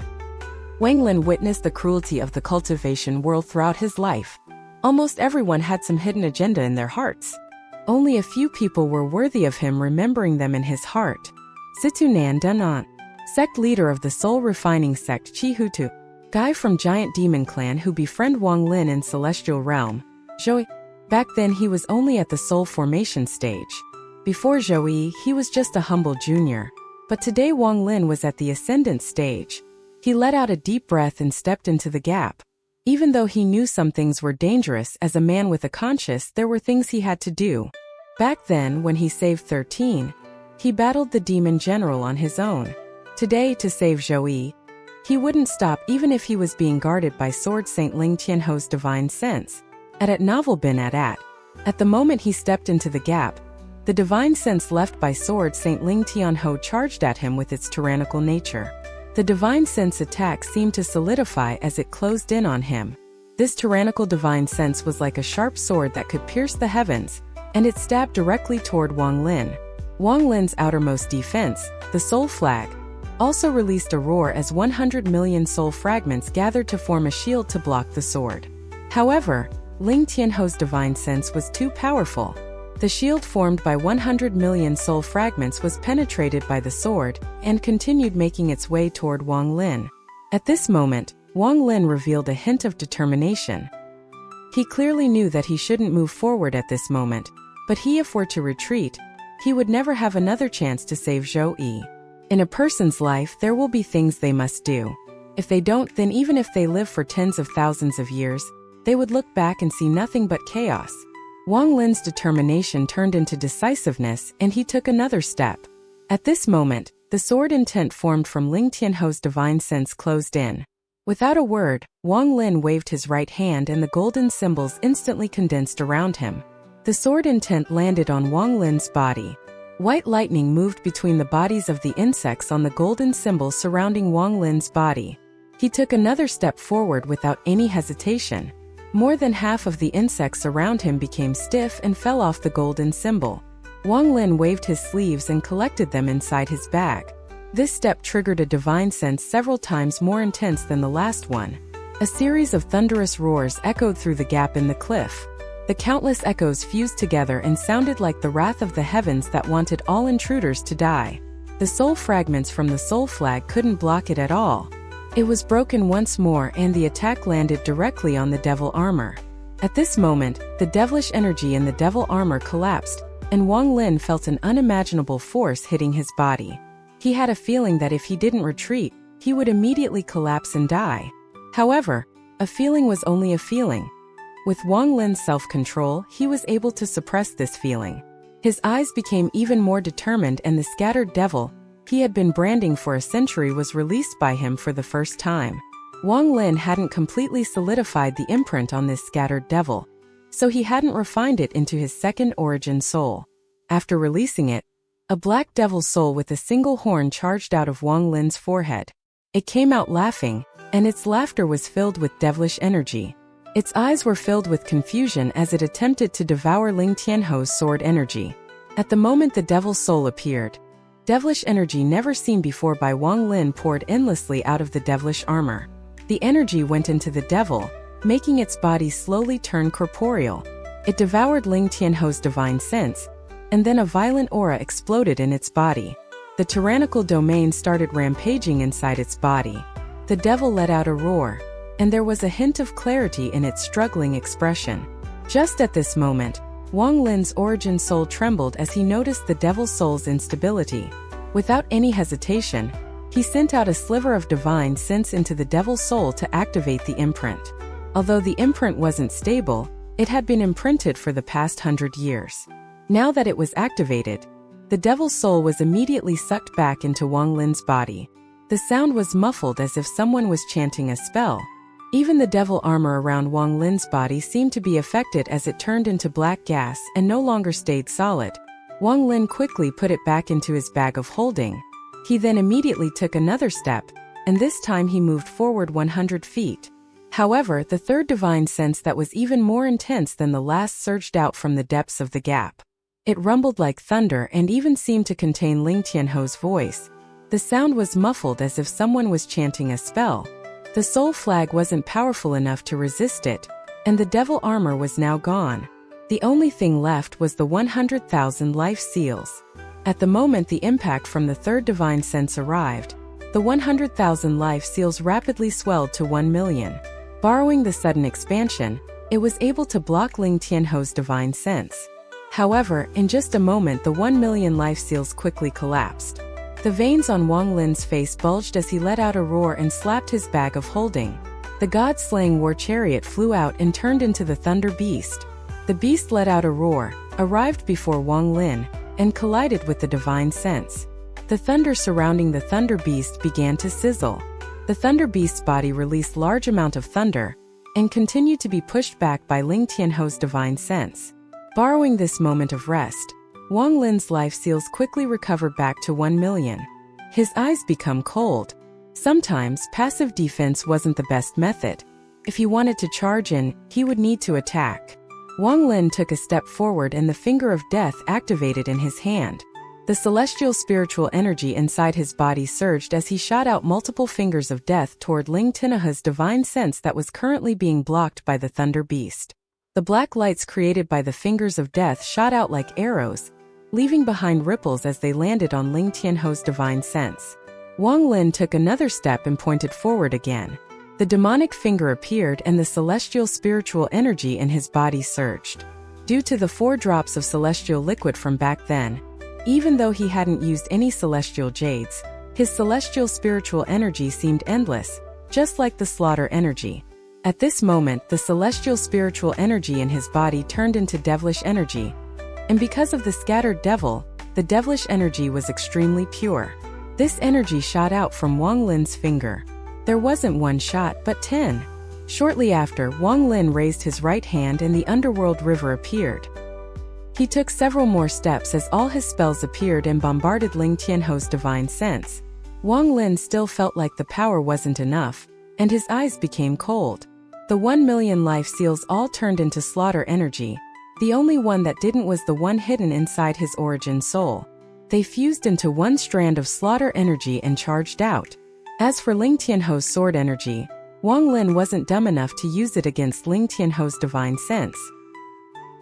Wang Lin witnessed the cruelty of the cultivation world throughout his life. Almost everyone had some hidden agenda in their hearts. Only a few people were worthy of him remembering them in his heart. Situnan Dunan, sect leader of the soul refining sect Chihutu, guy from giant demon clan who befriend Wang Lin in celestial realm, Zhou. Back then he was only at the soul formation stage. Before Zhou Yi, he was just a humble junior. But today Wang Lin was at the ascendant stage. He let out a deep breath and stepped into the gap. Even though he knew some things were dangerous, as a man with a conscience there were things he had to do. Back then, when he saved 13, he battled the demon general on his own. Today, to save Zhou Yi, he wouldn't stop even if he was being guarded by Sword Saint Ling Tianhou's divine sense. At novel bin at the moment he stepped into the gap, the divine sense left by Sword Saint Ling Tianhou charged at him with its tyrannical nature. The divine sense attack seemed to solidify as it closed in on him. This tyrannical divine sense was like a sharp sword that could pierce the heavens, and it stabbed directly toward Wang Lin. Wang Lin's outermost defense, the soul flag, also released a roar as 100 million soul fragments gathered to form a shield to block the sword. However, Ling Tianhou's divine sense was too powerful. The shield formed by 100 million soul fragments was penetrated by the sword and continued making its way toward Wang Lin. At this moment, Wang Lin revealed a hint of determination. He clearly knew that he shouldn't move forward at this moment, but if were to retreat, he would never have another chance to save Zhou Yi. In a person's life, there will be things they must do. If they don't, then even if they live for tens of thousands of years, they would look back and see nothing but chaos. Wang Lin's determination turned into decisiveness, and he took another step. At this moment, the sword intent formed from Ling Tianho's divine sense closed in. Without a word, Wang Lin waved his right hand and the golden symbols instantly condensed around him. The sword intent landed on Wang Lin's body. White lightning moved between the bodies of the insects on the golden symbols surrounding Wang Lin's body. He took another step forward without any hesitation. More than half of the insects around him became stiff and fell off the golden symbol. Wang Lin waved his sleeves and collected them inside his bag. This step triggered a divine sense several times more intense than the last one. A series of thunderous roars echoed through the gap in the cliff. The countless echoes fused together and sounded like the wrath of the heavens that wanted all intruders to die. The soul fragments from the soul flag couldn't block it at all. It was broken once more and the attack landed directly on the devil armor. At this moment, the devilish energy in the devil armor collapsed, and Wang Lin felt an unimaginable force hitting his body. He had a feeling that if he didn't retreat, he would immediately collapse and die. However, a feeling was only a feeling. With Wang Lin's self-control, he was able to suppress this feeling. His eyes became even more determined and the scattered devil he had been branding for a century was released by him for the first time. Wang Lin hadn't completely solidified the imprint on this scattered devil, so he hadn't refined it into his second origin soul. After releasing it, a black devil soul with a single horn charged out of Wang Lin's forehead. It came out laughing, and its laughter was filled with devilish energy. Its eyes were filled with confusion as it attempted to devour Ling Tianho's sword energy. At the moment the devil's soul appeared, devilish energy never seen before by Wang Lin poured endlessly out of the devilish armor. The energy went into the devil, making its body slowly turn corporeal. It devoured Ling Tianho's divine sense, and then a violent aura exploded in its body. The tyrannical domain started rampaging inside its body. The devil let out a roar, and there was a hint of clarity in its struggling expression. Just at this moment, Wang Lin's origin soul trembled as he noticed the devil's soul's instability. Without any hesitation, he sent out a sliver of divine sense into the devil's soul to activate the imprint. Although the imprint wasn't stable, it had been imprinted for the past 100 years. Now that it was activated, the devil's soul was immediately sucked back into Wang Lin's body. The sound was muffled as if someone was chanting a spell. Even the devil armor around Wang Lin's body seemed to be affected as it turned into black gas and no longer stayed solid. Wang Lin quickly put it back into his bag of holding. He then immediately took another step, and this time he moved forward 100 feet. However, the third divine sense that was even more intense than the last surged out from the depths of the gap. It rumbled like thunder and even seemed to contain Ling Tianho's voice. The sound was muffled as if someone was chanting a spell. The soul flag wasn't powerful enough to resist it, and the devil armor was now gone. The only thing left was the 100,000 life seals. At the moment the impact from the third divine sense arrived, the 100,000 life seals rapidly swelled to 1 million. Borrowing the sudden expansion, it was able to block Ling Tianho's divine sense. However, in just a moment the 1 million life seals quickly collapsed. The veins on Wang Lin's face bulged as he let out a roar and slapped his bag of holding. The god-slaying war chariot flew out and turned into the thunder beast. The beast let out a roar, arrived before Wang Lin, and collided with the divine sense. The thunder surrounding the thunder beast began to sizzle. The thunder beast's body released large amount of thunder, and continued to be pushed back by Ling Tianho's divine sense. Borrowing this moment of rest, Wang Lin's life seals quickly recovered back to 1 million. His eyes become cold. Sometimes passive defense wasn't the best method. If he wanted to charge in, he would need to attack. Wang Lin took a step forward and the finger of death activated in his hand. The celestial spiritual energy inside his body surged as he shot out multiple fingers of death toward Ling Tianho's divine sense that was currently being blocked by the thunder beast. The black lights created by the fingers of death shot out like arrows, leaving behind ripples as they landed on Ling Tianho's divine sense. Wang Lin took another step and pointed forward again. The demonic finger appeared and the celestial spiritual energy in his body surged. Due to the 4 drops of celestial liquid from back then, even though he hadn't used any celestial jades, his celestial spiritual energy seemed endless, just like the slaughter energy. At this moment, the celestial spiritual energy in his body turned into devilish energy. And because of the scattered devil, the devilish energy was extremely pure. This energy shot out from Wang Lin's finger. There wasn't 1 shot, but 10. Shortly after, Wang Lin raised his right hand and the underworld river appeared. He took several more steps as all his spells appeared and bombarded Ling Tianho's divine sense. Wang Lin still felt like the power wasn't enough, and his eyes became cold. The 1 million life seals all turned into slaughter energy. The only one that didn't was the one hidden inside his origin soul. They fused into 1 strand of slaughter energy and charged out. As for Ling Tianho's sword energy, Wang Lin wasn't dumb enough to use it against Ling Tianho's divine sense.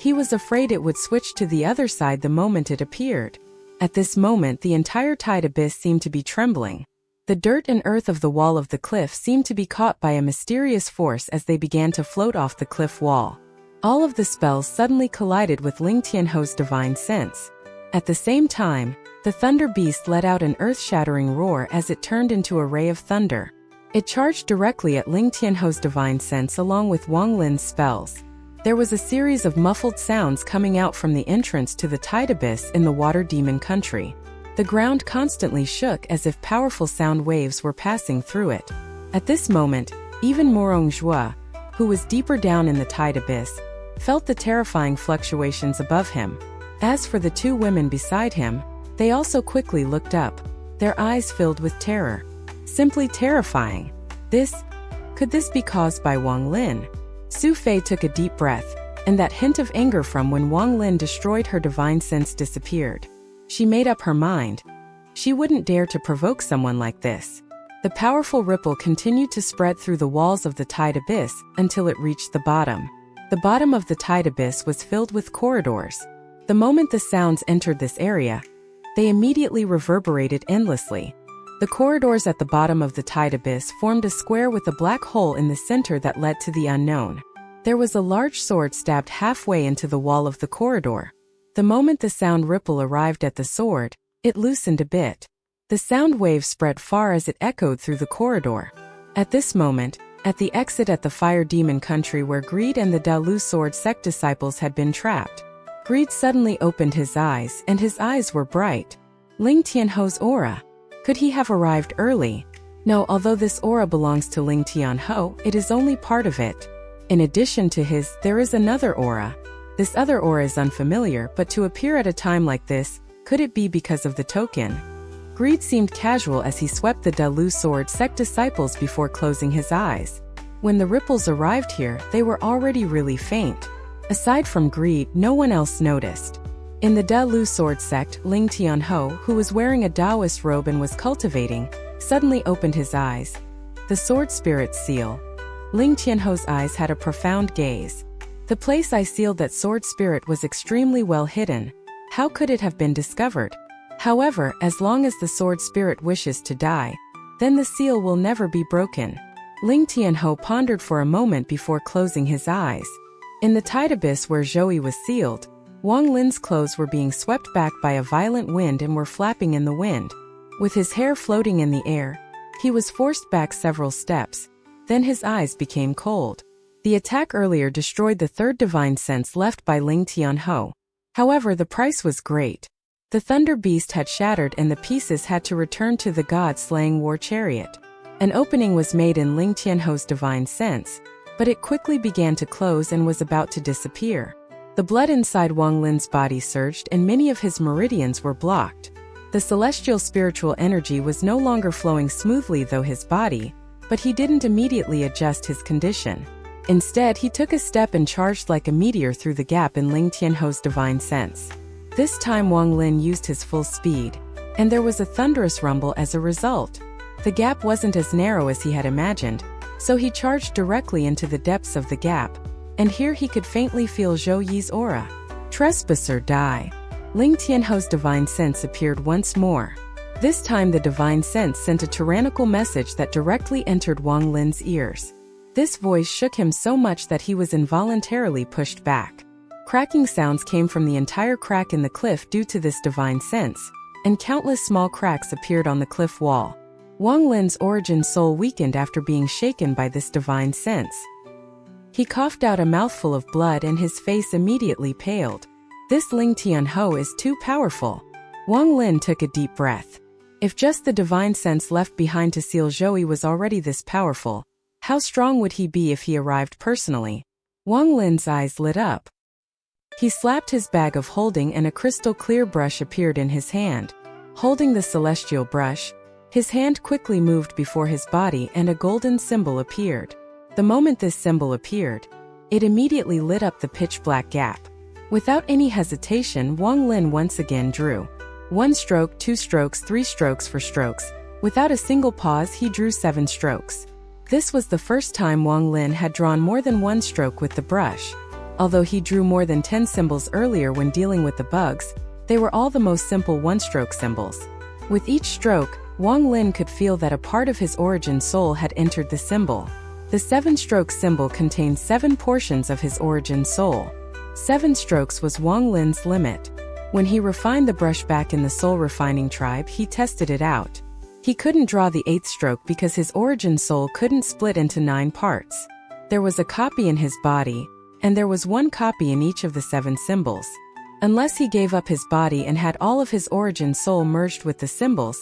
He was afraid it would switch to the other side the moment it appeared. At this moment, the entire tide abyss seemed to be trembling. The dirt and earth of the wall of the cliff seemed to be caught by a mysterious force as they began to float off the cliff wall. All of the spells suddenly collided with Ling Tianho's divine sense. At the same time, the thunder beast let out an earth-shattering roar as it turned into a ray of thunder. It charged directly at Ling Tianho's divine sense along with Wang Lin's spells. There was a series of muffled sounds coming out from the entrance to the tide abyss in the water demon country. The ground constantly shook as if powerful sound waves were passing through it. At this moment, even Donghua, who was deeper down in the tide abyss, felt the terrifying fluctuations above him. As for the 2 women beside him, they also quickly looked up, their eyes filled with terror. Simply terrifying. Could this be caused by Wang Lin? Su Fei took a deep breath, and that hint of anger from when Wang Lin destroyed her divine sense disappeared. She made up her mind. She wouldn't dare to provoke someone like this. The powerful ripple continued to spread through the walls of the tide abyss until it reached the bottom. The bottom of the tide abyss was filled with corridors. The moment the sounds entered this area, they immediately reverberated endlessly. The corridors at the bottom of the tide abyss formed a square with a black hole in the center that led to the unknown. There was a large sword stabbed halfway into the wall of the corridor. The moment the sound ripple arrived at the sword, it loosened a bit. The sound wave spread far as it echoed through the corridor. At this moment, at the exit at the fire demon country where Greed and the Dalu sword sect disciples had been trapped, Greed suddenly opened his eyes and his eyes were bright. Ling Tianho's aura. Could he have arrived early? No, although this aura belongs to Ling Tianho, it is only part of it. In addition to his, there is another aura. This other aura is unfamiliar, but to appear at a time like this, could it be because of the token? Greed seemed casual as he swept the Dalu sword sect disciples before closing his eyes. When the ripples arrived here, they were already really faint. Aside from Greed, no one else noticed. In the Dalu sword sect, Ling Tianho, who was wearing a Taoist robe and was cultivating, suddenly opened his eyes. The sword spirit seal. Ling Tianho's eyes had a profound gaze. The place I sealed that sword spirit was extremely well hidden. How could it have been discovered? However, as long as the sword spirit wishes to die, then the seal will never be broken. Ling Tianho pondered for a moment before closing his eyes. In the tide abyss where Zhou was sealed, Wang Lin's clothes were being swept back by a violent wind and were flapping in the wind. With his hair floating in the air, he was forced back several steps. Then his eyes became cold. The attack earlier destroyed the 3rd divine sense left by Ling Tianho. However, the price was great. The thunder beast had shattered and the pieces had to return to the god-slaying war chariot. An opening was made in Ling Tianho's divine sense, but it quickly began to close and was about to disappear. The blood inside Wang Lin's body surged and many of his meridians were blocked. The celestial spiritual energy was no longer flowing smoothly through his body, but he didn't immediately adjust his condition. Instead, he took a step and charged like a meteor through the gap in Ling Tianho's divine sense. This time Wang Lin used his full speed, and there was a thunderous rumble as a result. The gap wasn't as narrow as he had imagined, so he charged directly into the depths of the gap, and here he could faintly feel Zhou Yi's aura. Trespasser, die. Ling Tianho's divine sense appeared once more. This time the divine sense sent a tyrannical message that directly entered Wang Lin's ears. This voice shook him so much that he was involuntarily pushed back. Cracking sounds came from the entire crack in the cliff due to this divine sense, and countless small cracks appeared on the cliff wall. Wang Lin's origin soul weakened after being shaken by this divine sense. He coughed out a mouthful of blood and his face immediately paled. This Ling Tianhou is too powerful. Wang Lin took a deep breath. If just the divine sense left behind to seal Zhou was already this powerful, how strong would he be if he arrived personally? Wang Lin's eyes lit up. He slapped his bag of holding and a crystal clear brush appeared in his hand. Holding the celestial brush, his hand quickly moved before his body and a golden symbol appeared. The moment this symbol appeared, it immediately lit up the pitch-black gap. Without any hesitation, Wang Lin once again drew. 1 stroke, 2 strokes, 3 strokes for strokes. Without a single pause, he drew 7 strokes. This was the first time Wang Lin had drawn more than 1 stroke with the brush. Although he drew more than 10 symbols earlier when dealing with the bugs, they were all the most simple one-stroke symbols. With each stroke, Wang Lin could feel that a part of his origin soul had entered the symbol. The 7-stroke symbol contained 7 portions of his origin soul. 7 strokes was Wang Lin's limit. When he refined the brush back in the soul refining tribe, he tested it out. He couldn't draw the 8th stroke because his origin soul couldn't split into 9 parts. There was a copy in his body, and there was 1 copy in each of the 7 symbols. Unless he gave up his body and had all of his origin soul merged with the symbols,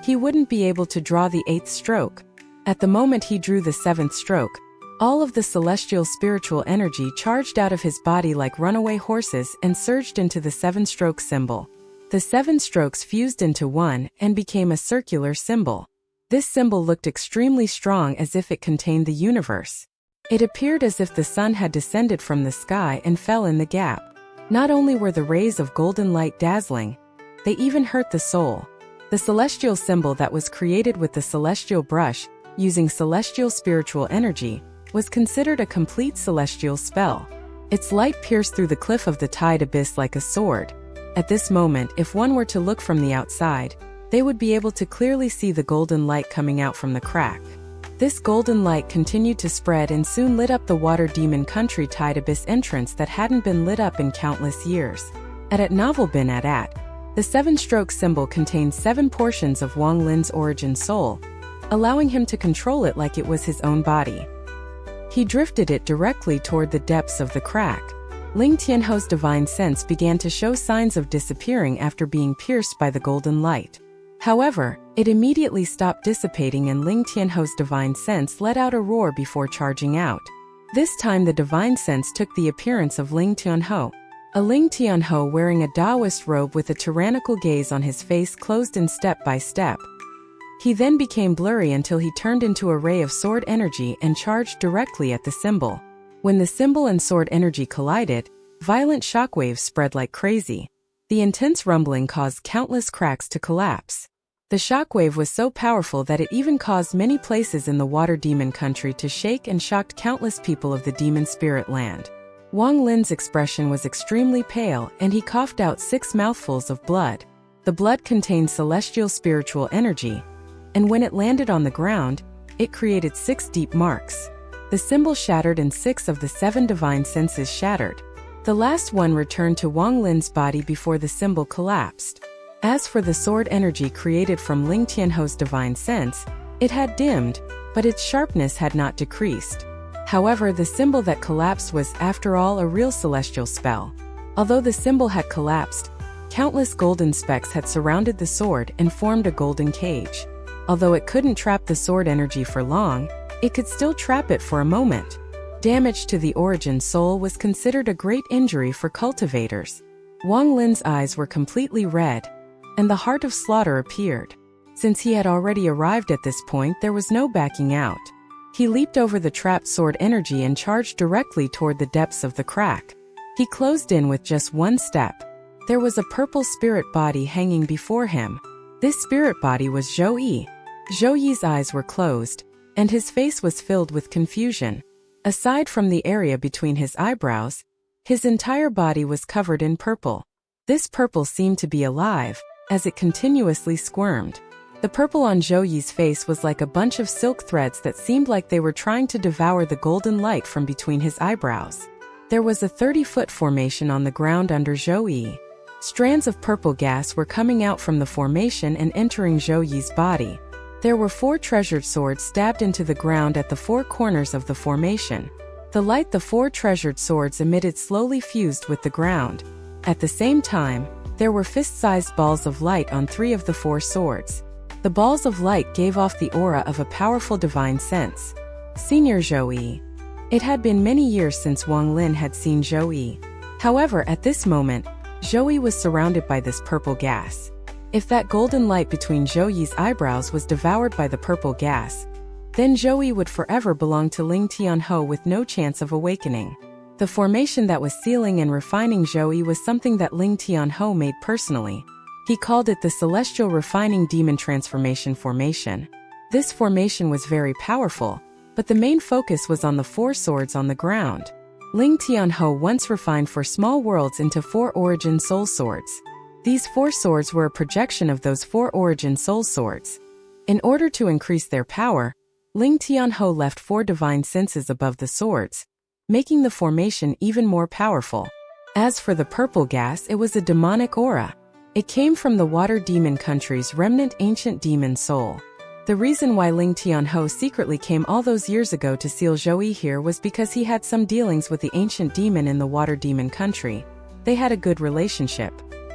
he wouldn't be able to draw the 8th stroke. At the moment he drew the 7th stroke, all of the celestial spiritual energy charged out of his body like runaway horses and surged into the 7-stroke symbol. The 7 strokes fused into one and became a circular symbol. This symbol looked extremely strong, as if it contained the universe. It appeared as if the sun had descended from the sky and fell in the gap. Not only were the rays of golden light dazzling, they even hurt the soul. The celestial symbol that was created with the celestial brush, using celestial spiritual energy, was considered a complete celestial spell. Its light pierced through the cliff of the tide abyss like a sword. At this moment, if one were to look from the outside, they would be able to clearly see the golden light coming out from the crack. This golden light continued to spread and soon lit up the water demon country tide abyss entrance that hadn't been lit up in countless years. At Novel Bin At, the 7-stroke symbol contained 7 portions of Wang Lin's origin soul, allowing him to control it like it was his own body. He drifted it directly toward the depths of the crack. Ling Tianhou's divine sense began to show signs of disappearing after being pierced by the golden light. However, it immediately stopped dissipating and Ling Tianhou's divine sense let out a roar before charging out. This time the divine sense took the appearance of Ling Tianhou. A Ling Tianhou wearing a Taoist robe with a tyrannical gaze on his face closed in step by step. He then became blurry until he turned into a ray of sword energy and charged directly at the symbol. When the symbol and sword energy collided, violent shockwaves spread like crazy. The intense rumbling caused countless cracks to collapse. The shockwave was so powerful that it even caused many places in the water demon country to shake and shocked countless people of the demon spirit land. Wang Lin's expression was extremely pale and he coughed out 6 mouthfuls of blood. The blood contained celestial spiritual energy, and when it landed on the ground, it created 6 deep marks. The symbol shattered and 6 of the 7 divine senses shattered. The last one returned to Wang Lin's body before the symbol collapsed. As for the sword energy created from Ling Tianhou's divine sense, it had dimmed, but its sharpness had not decreased. However, the symbol that collapsed was, after all, a real celestial spell. Although the symbol had collapsed, countless golden specks had surrounded the sword and formed a golden cage. Although it couldn't trap the sword energy for long, it could still trap it for a moment. Damage to the origin soul was considered a great injury for cultivators. Wang Lin's eyes were completely red, and the heart of slaughter appeared. Since he had already arrived at this point, there was no backing out. He leaped over the trapped sword energy and charged directly toward the depths of the crack. He closed in with just 1 step. There was a purple spirit body hanging before him. This spirit body was Zhou Yi. Zhou Yi's eyes were closed, and his face was filled with confusion. Aside from the area between his eyebrows, his entire body was covered in purple. This purple seemed to be alive, as it continuously squirmed. The purple on Zhou Yi's face was like a bunch of silk threads that seemed like they were trying to devour the golden light from between his eyebrows. There was a 30-foot formation on the ground under Zhou Yi. Strands of purple gas were coming out from the formation and entering Zhou Yi's body. There were 4 treasured swords stabbed into the ground at the 4 corners of the formation. The light the 4 treasured swords emitted slowly fused with the ground. At the same time, there were fist-sized balls of light on 3 of the 4 swords. The balls of light gave off the aura of a powerful divine sense. Senior Zhou Yi. It had been many years since Wang Lin had seen Zhou Yi. However, at this moment, Zhou Yi was surrounded by this purple gas. If that golden light between Zhou Yi's eyebrows was devoured by the purple gas, then Zhou Yi would forever belong to Ling Tianhou with no chance of awakening. The formation that was sealing and refining Zhou Yi was something that Ling Tianhou made personally. He called it the Celestial Refining Demon Transformation Formation. This formation was very powerful, but the main focus was on the 4 swords on the ground. Ling Tianhou once refined 4 small worlds into 4 origin soul swords. These 4 swords were a projection of those 4 origin soul swords. In order to increase their power, Ling Tianhou left 4 divine senses above the swords, making the formation even more powerful. As for the purple gas, it was a demonic aura. It came from the water demon country's remnant ancient demon soul. The reason why Ling Tianhou secretly came all those years ago to seal Zhou Yi here was because he had some dealings with the ancient demon in the water demon country. They had a good relationship.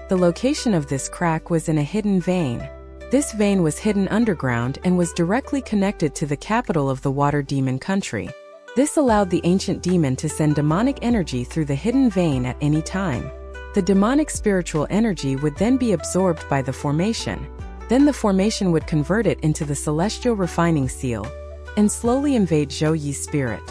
The location of this crack was in a hidden vein. This vein was hidden underground and was directly connected to the capital of the water demon country. This allowed the ancient demon to send demonic energy through the hidden vein at any time. The demonic spiritual energy would then be absorbed by the formation. Then the formation would convert it into the celestial refining seal and slowly invade Zhou Yi's spirit.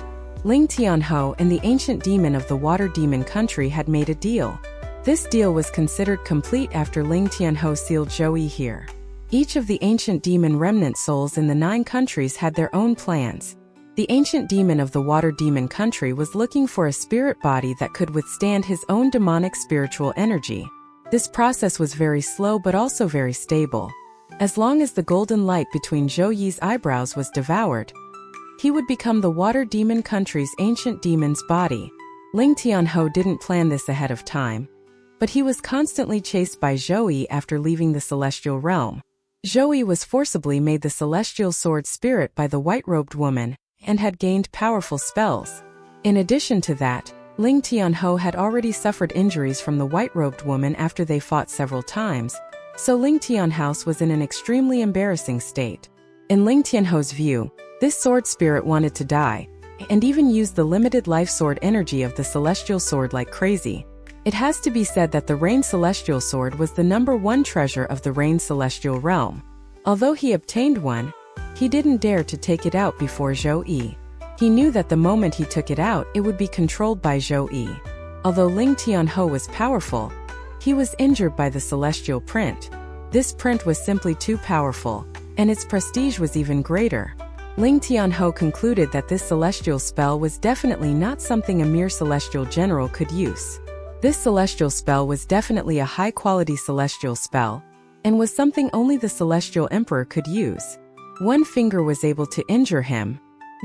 Ling Tianhou and the ancient demon of the water demon country had made a deal. This deal was considered complete after Ling Tianhou sealed Zhou Yi here. Each of the ancient demon remnant souls in the 9 countries had their own plans. The ancient demon of the water demon country was looking for a spirit body that could withstand his own demonic spiritual energy. This process was very slow but also very stable. As long as the golden light between Zhou Yi's eyebrows was devoured, he would become the water demon country's ancient demon's body. Ling Tianhou didn't plan this ahead of time, but he was constantly chased by Zhou Yi after leaving the celestial realm. Zhou Yi was forcibly made the celestial sword spirit by the white-robed woman and had gained powerful spells. In addition to that, Ling Tianhou had already suffered injuries from the white-robed woman after they fought several times, so Ling Tianhou was in an extremely embarrassing state. In Ling Tianhou's view, this sword spirit wanted to die, and even used the limited life sword energy of the celestial sword like crazy. It has to be said that the Rain Celestial Sword was the #1 treasure of the Rain Celestial Realm. Although he obtained one, he didn't dare to take it out before Zhou Yi. He knew that the moment he took it out, it would be controlled by Zhou Yi. Although Ling Tianhou was powerful, he was injured by the celestial print. This print was simply too powerful, and its prestige was even greater. Ling Tianhou concluded that this celestial spell was definitely not something a mere celestial general could use. This celestial spell was definitely a high-quality celestial spell, and was something only the celestial emperor could use. One finger was able to injure him.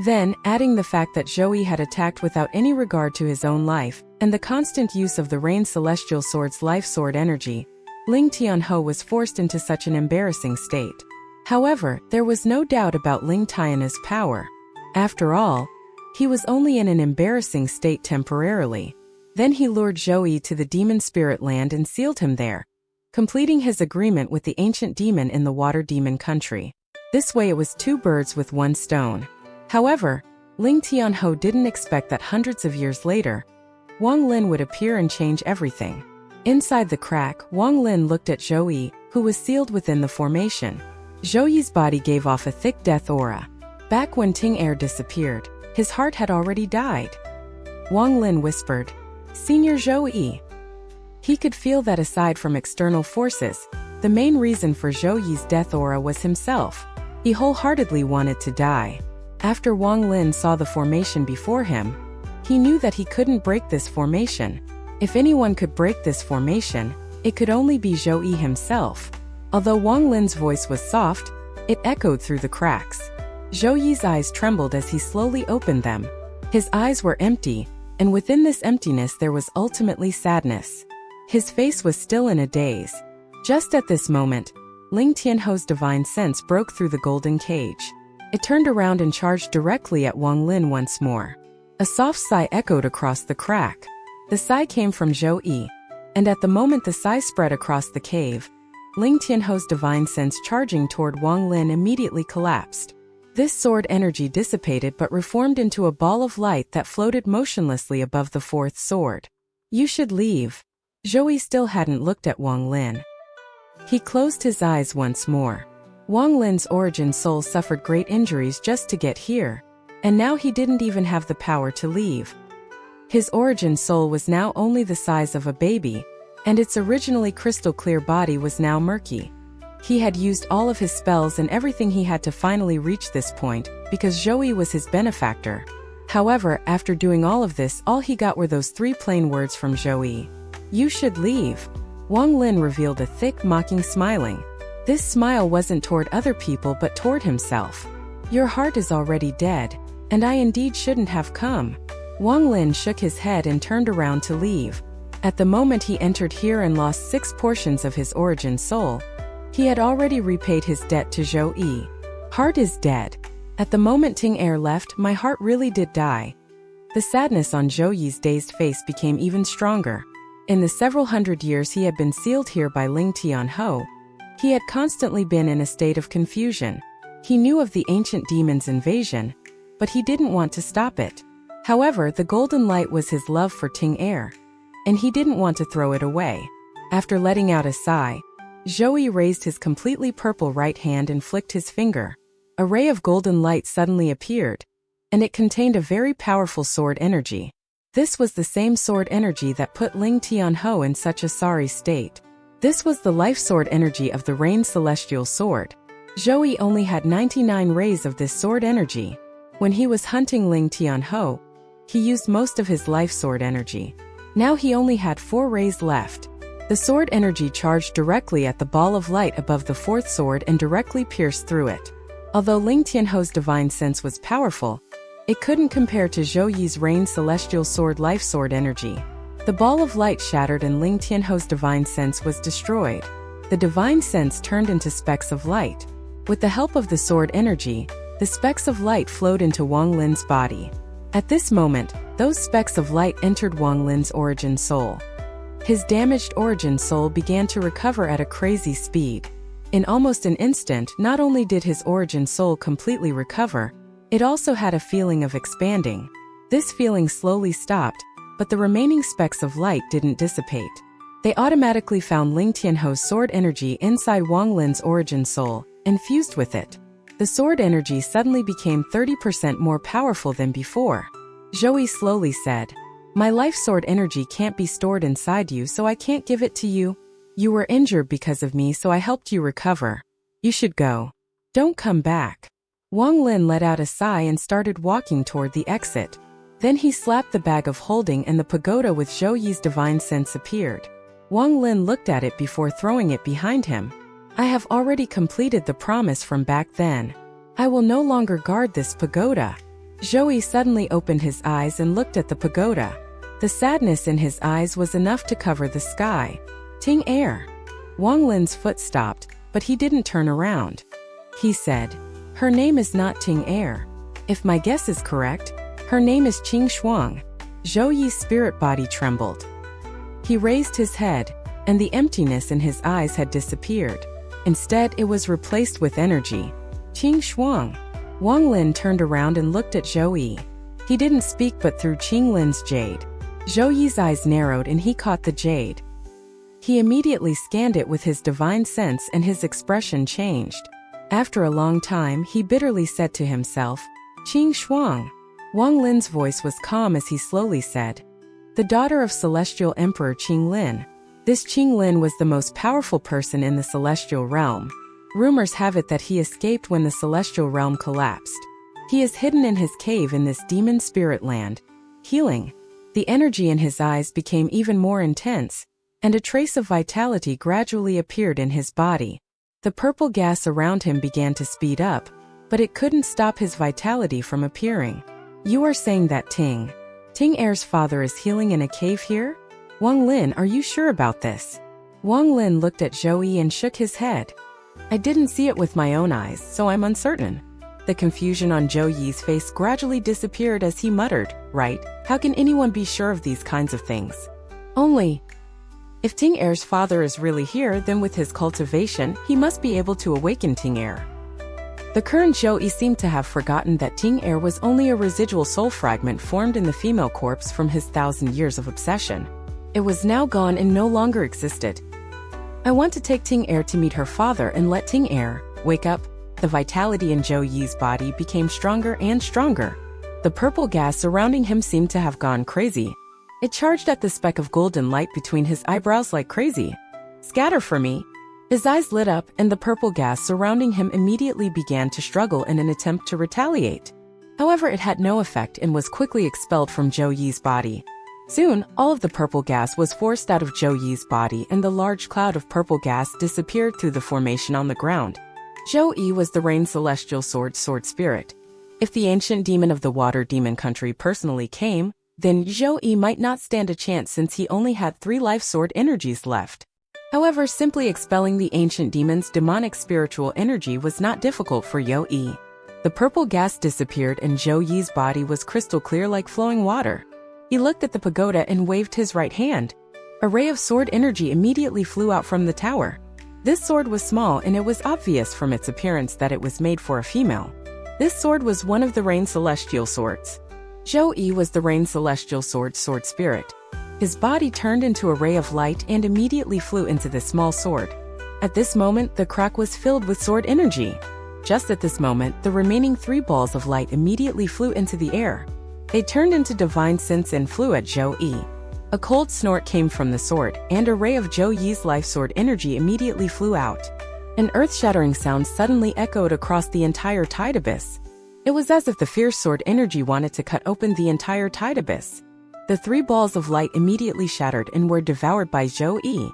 Then, adding the fact that Zhou Yi had attacked without any regard to his own life, and the constant use of the Rain Celestial Sword's life sword energy, Ling Tianhou was forced into such an embarrassing state. However, there was no doubt about Ling Tianhou's power. After all, he was only in an embarrassing state temporarily. Then he lured Zhou Yi to the demon spirit land and sealed him there, completing his agreement with the ancient demon in the water demon country. This way it was 2 birds with 1 stone. However, Ling Tianhou didn't expect that hundreds of years later, Wang Lin would appear and change everything. Inside the crack, Wang Lin looked at Zhou Yi, who was sealed within the formation. Zhou Yi's body gave off a thick death aura. Back when Ting Er disappeared, his heart had already died. Wang Lin whispered, "Senior Zhou Yi." He could feel that aside from external forces, the main reason for Zhou Yi's death aura was himself. He wholeheartedly wanted to die. After Wang Lin saw the formation before him, he knew that he couldn't break this formation. If anyone could break this formation, it could only be Zhou Yi himself. Although Wang Lin's voice was soft, it echoed through the cracks. Zhou Yi's eyes trembled as he slowly opened them. His eyes were empty, and within this emptiness there was ultimately sadness. His face was still in a daze. Just at this moment, Ling Tianho's divine sense broke through the golden cage. It turned around and charged directly at Wang Lin once more. A soft sigh echoed across the crack. The sigh came from Zhou Yi, and at the moment the sigh spread across the cave, Ling Tianho's divine sense charging toward Wang Lin immediately collapsed. This sword energy dissipated but reformed into a ball of light that floated motionlessly above the fourth sword. You should leave. Zhou Yi still hadn't looked at Wang Lin. He closed his eyes once more. Wang Lin's origin soul suffered great injuries just to get here, and now he didn't even have the power to leave. His origin soul was now only the size of a baby, and its originally crystal clear body was now murky. He had used all of his spells and everything he had to finally reach this point, because Zhou Yi was his benefactor. However, after doing all of this, all he got were those 3 plain words from Zhou Yi. You should leave. Wang Lin revealed a thick, mocking smiling. This smile wasn't toward other people but toward himself. Your heart is already dead, and I indeed shouldn't have come. Wang Lin shook his head and turned around to leave. At the moment he entered here and lost 6 portions of his origin soul, he had already repaid his debt to Zhou Yi. Heart is dead. At the moment Ting Er left, my heart really did die. The sadness on Zhou Yi's dazed face became even stronger. In the several hundred years he had been sealed here by Ling Tianho, he had constantly been in a state of confusion. He knew of the ancient demon's invasion, but he didn't want to stop it. However, the golden light was his love for Ting Er, and he didn't want to throw it away. After letting out a sigh, Zhou Yi raised his completely purple right hand and flicked his finger. A ray of golden light suddenly appeared, and it contained a very powerful sword energy. This was the same sword energy that put Ling Tianho in such a sorry state. This was the life sword energy of the Rain Celestial Sword. Zhou Yi only had 99 rays of this sword energy. When he was hunting Ling Tianho, he used most of his life sword energy. Now he only had 4 rays left. The sword energy charged directly at the ball of light above the 4th sword and directly pierced through it. Although Ling Tianho's divine sense was powerful, it couldn't compare to Zhou Yi's Rain Celestial Sword life sword energy. The ball of light shattered and Ling Tianho's divine sense was destroyed. The divine sense turned into specks of light. With the help of the sword energy, the specks of light flowed into Wang Lin's body. At this moment, those specks of light entered Wang Lin's origin soul. His damaged origin soul began to recover at a crazy speed. In almost an instant, not only did his origin soul completely recover, it also had a feeling of expanding. This feeling slowly stopped, but the remaining specks of light didn't dissipate. They automatically found Ling Tianho's sword energy inside Wang Lin's origin soul and fused with it. The sword energy suddenly became 30% more powerful than before. Zhou Yi slowly said, "My life sword energy can't be stored inside you, so I can't give it to you. You were injured because of me, so I helped you recover. You should go. Don't come back." Wang Lin let out a sigh and started walking toward the exit. Then he slapped the bag of holding and the pagoda with Zhou Yi's divine sense appeared. Wang Lin looked at it before throwing it behind him. I have already completed the promise from back then. I will no longer guard this pagoda. Zhou Yi suddenly opened his eyes and looked at the pagoda. The sadness in his eyes was enough to cover the sky. Ting Er. Wang Lin's foot stopped, but he didn't turn around. He said, "Her name is not Ting Er. If my guess is correct, her name is Qing Shuang." Zhou Yi's spirit body trembled. He raised his head, and the emptiness in his eyes had disappeared. Instead, it was replaced with energy. Qing Shuang. Wang Lin turned around and looked at Zhou Yi. He didn't speak but through Qing Lin's jade. Zhou Yi's eyes narrowed and he caught the jade. He immediately scanned it with his divine sense and his expression changed. After a long time, he bitterly said to himself, "Qing Shuang." Wang Lin's voice was calm as he slowly said, "The daughter of Celestial Emperor Qing Lin. This Qing Lin was the most powerful person in the Celestial Realm. Rumors have it that he escaped when the Celestial Realm collapsed. He is hidden in his cave in this demon spirit land, healing." The energy in his eyes became even more intense, and a trace of vitality gradually appeared in his body. The purple gas around him began to speed up, but it couldn't stop his vitality from appearing. You are saying that Ting Er's father is healing in a cave here? Wang Lin, are you sure about this? Wang Lin looked at Zhou Yi and shook his head. I didn't see it with my own eyes, so I'm uncertain. The confusion on Zhou Yi's face gradually disappeared as he muttered, right, how can anyone be sure of these kinds of things? Only, if Ting Er's father is really here, then with his cultivation, he must be able to awaken Ting Er. The current Zhou Yi seemed to have forgotten that Ting Er was only a residual soul fragment formed in the female corpse from his 1,000 years of obsession. It was now gone and no longer existed. I want to take Ting Er to meet her father and let Ting Er wake up. The vitality in Zhou Yi's body became stronger and stronger. The purple gas surrounding him seemed to have gone crazy. It charged at the speck of golden light between his eyebrows like crazy. Scatter for me. His eyes lit up and the purple gas surrounding him immediately began to struggle in an attempt to retaliate. However, it had no effect and was quickly expelled from Zhou Yi's body. Soon, all of the purple gas was forced out of Zhou Yi's body and the large cloud of purple gas disappeared through the formation on the ground. Zhou Yi was the Rain Celestial Sword Spirit. If the ancient demon of the Water Demon Country personally came, then Zhou Yi might not stand a chance since he only had 3 life sword energies left. However, simply expelling the ancient demon's demonic spiritual energy was not difficult for Zhou Yi. The purple gas disappeared and Zhou Yi's body was crystal clear like flowing water. He looked at the pagoda and waved his right hand. A ray of sword energy immediately flew out from the tower. This sword was small and it was obvious from its appearance that it was made for a female. This sword was one of the Rain Celestial Swords. Zhou Yi was the Rain Celestial Sword Spirit. His body turned into a ray of light and immediately flew into the small sword. At this moment, the crack was filled with sword energy. Just at this moment, the remaining 3 balls of light immediately flew into the air. They turned into divine sense and flew at Zhou Yi. A cold snort came from the sword, and a ray of Zhou Yi's life sword energy immediately flew out. An earth-shattering sound suddenly echoed across the entire tide abyss. It was as if the fierce sword energy wanted to cut open the entire tide abyss. The 3 balls of light immediately shattered and were devoured by Zhou Yi.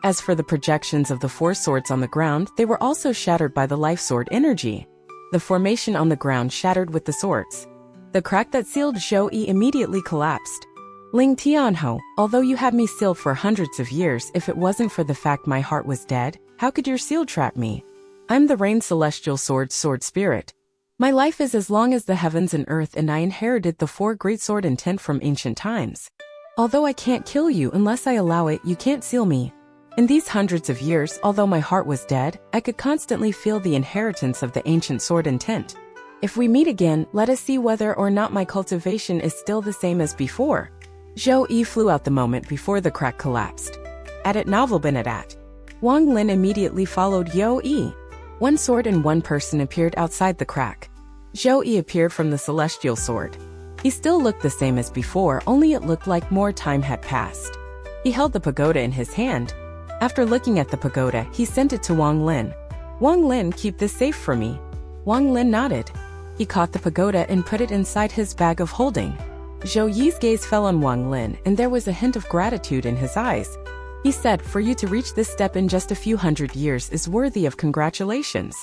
As for the projections of the 4 swords on the ground, they were also shattered by the life sword energy. The formation on the ground shattered with the swords. The crack that sealed Zhou Yi immediately collapsed. Ling Tianhou, although you had me sealed for hundreds of years, if it wasn't for the fact my heart was dead, how could your seal trap me? I'm the Rain Celestial Sword Spirit. My life is as long as the heavens and earth and I inherited the 4 great sword intent from ancient times. Although I can't kill you unless I allow it, you can't seal me. In these hundreds of years, although my heart was dead, I could constantly feel the inheritance of the ancient sword intent. If we meet again, let us see whether or not my cultivation is still the same as before. Zhou Yi flew out the moment before the crack collapsed. At it novel been at. Wang Lin immediately followed Zhou Yi. 1 sword and 1 person appeared outside the crack. Zhou Yi appeared from the celestial sword. He still looked the same as before, only it looked like more time had passed. He held the pagoda in his hand. After looking at the pagoda, he sent it to Wang Lin. Wang Lin, keep this safe for me. Wang Lin nodded. He caught the pagoda and put it inside his bag of holding. Zhou Yi's gaze fell on Wang Lin, and there was a hint of gratitude in his eyes. He said, for you to reach this step in just a few hundred years is worthy of congratulations.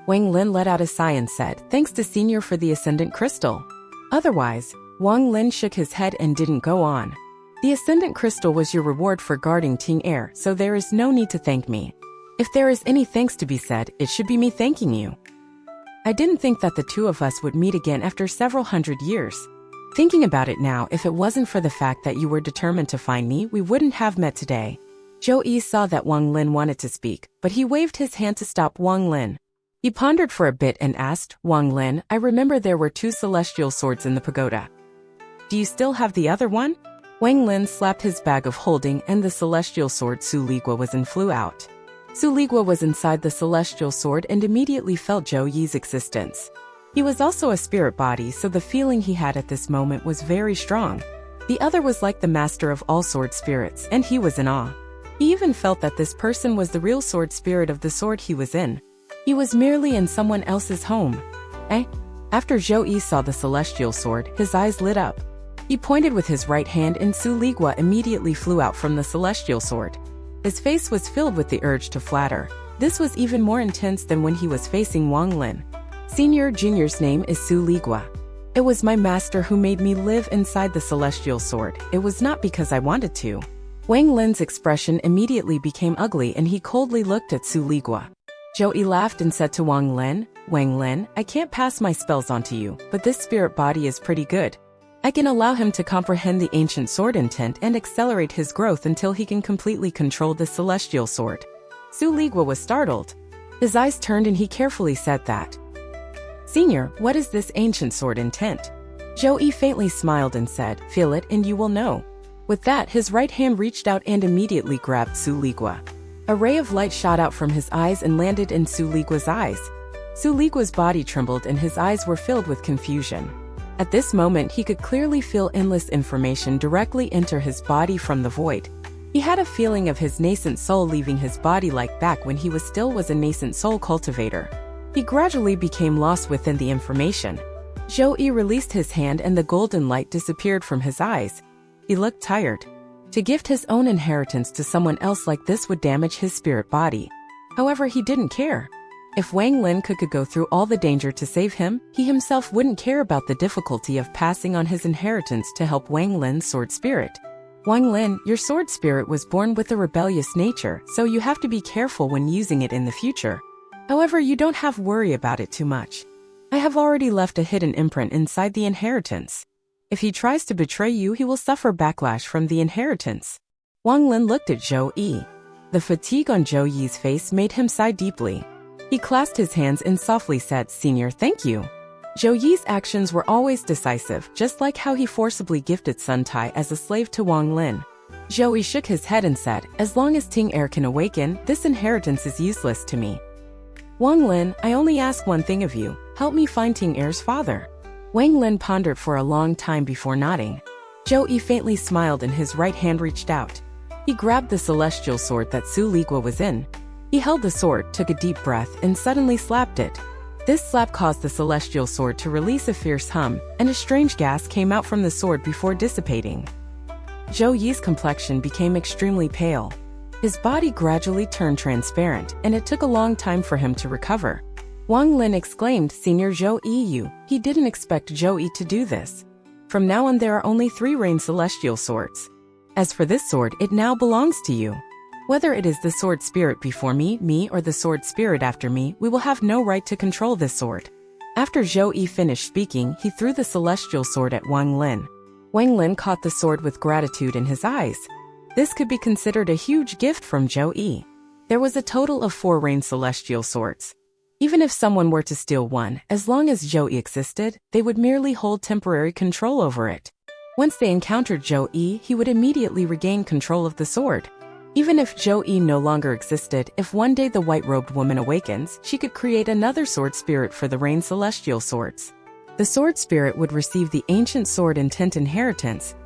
Wang Lin let out a sigh and said, thanks to Senior for the Ascendant Crystal. Otherwise, Wang Lin shook his head and didn't go on. The Ascendant Crystal was your reward for guarding Ting Er, so there is no need to thank me. If there is any thanks to be said, it should be me thanking you. I didn't think that the 2 of us would meet again after several hundred years. Thinking about it now, if it wasn't for the fact that you were determined to find me, we wouldn't have met today. Zhou Yi saw that Wang Lin wanted to speak, but he waved his hand to stop Wang Lin. He pondered for a bit and asked, Wang Lin, I remember there were 2 celestial swords in the pagoda. Do you still have the other one? Wang Lin slapped his bag of holding and the celestial sword Su Ligua was in flew out. Su Ligua was inside the celestial sword and immediately felt Zhou Yi's existence. He was also a spirit body, so the feeling he had at this moment was very strong. The other was like the master of all sword spirits, and he was in awe. He even felt that this person was the real sword spirit of the sword he was in. He was merely in someone else's home. After Zhou Yi saw the celestial sword, his eyes lit up. He pointed with his right hand and Su Ligua immediately flew out from the celestial sword. His face was filled with the urge to flatter. This was even more intense than when he was facing Wang Lin. Senior Junior's name is Su Ligua. It was my master who made me live inside the celestial sword. It was not because I wanted to. Wang Lin's expression immediately became ugly and he coldly looked at Su Ligua. Zhou Yi laughed and said to Wang Lin, I can't pass my spells onto you, but this spirit body is pretty good. I can allow him to comprehend the ancient sword intent and accelerate his growth until he can completely control the celestial sword. Su Ligua was startled. His eyes turned and he carefully said that. Senior, what is this ancient sword intent? Zhou Yi faintly smiled and said, feel it and you will know. With that, his right hand reached out and immediately grabbed Su Ligua. A ray of light shot out from his eyes and landed in Su Ligua's eyes. Su Ligua's body trembled and his eyes were filled with confusion. At this moment, he could clearly feel endless information directly enter his body from the void. He had a feeling of his nascent soul leaving his body like back when he was a nascent soul cultivator. He gradually became lost within the information. Zhou Yi released his hand and the golden light disappeared from his eyes. He looked tired. To gift his own inheritance to someone else like this would damage his spirit body. However, he didn't care. If Wang Lin could go through all the danger to save him, he himself wouldn't care about the difficulty of passing on his inheritance to help Wang Lin's sword spirit. Wang Lin, your sword spirit was born with a rebellious nature, so you have to be careful when using it in the future. However, you don't have to worry about it too much. I have already left a hidden imprint inside the inheritance. If he tries to betray you, he will suffer backlash from the inheritance. Wang Lin looked at Zhou Yi. The fatigue on Zhou Yi's face made him sigh deeply. He clasped his hands and softly said, Senior, thank you. Zhou Yi's actions were always decisive, just like how he forcibly gifted Sun Tai as a slave to Wang Lin. Zhou Yi shook his head and said, as long as Ting Er can awaken, this inheritance is useless to me. Wang Lin, I only ask one thing of you, help me find Ting Er's father. Wang Lin pondered for a long time before nodding. Zhou Yi faintly smiled and his right hand reached out. He grabbed the celestial sword that Su Ligua was in. He held the sword, took a deep breath, and suddenly slapped it. This slap caused the celestial sword to release a fierce hum, and a strange gas came out from the sword before dissipating. Zhou Yi's complexion became extremely pale. His body gradually turned transparent, and it took a long time for him to recover. Wang Lin exclaimed, Senior Zhou Yi, he didn't expect Zhou Yi to do this. From now on there are only 3 rain celestial swords. As for this sword, it now belongs to you. Whether it is the sword spirit before me or the sword spirit after me, we will have no right to control this sword. After Zhou Yi finished speaking, he threw the celestial sword at Wang Lin. Wang Lin caught the sword with gratitude in his eyes. This could be considered a huge gift from Zhou Yi. There was a total of 4 rain celestial swords. Even if someone were to steal one, as long as Zhou Yi existed, they would merely hold temporary control over it. Once they encountered Zhou Yi, he would immediately regain control of the sword. Even if Zhou Yi no longer existed, if one day the white-robed woman awakens, she could create another sword spirit for the rain celestial swords. The sword spirit would receive the ancient sword intent inheritance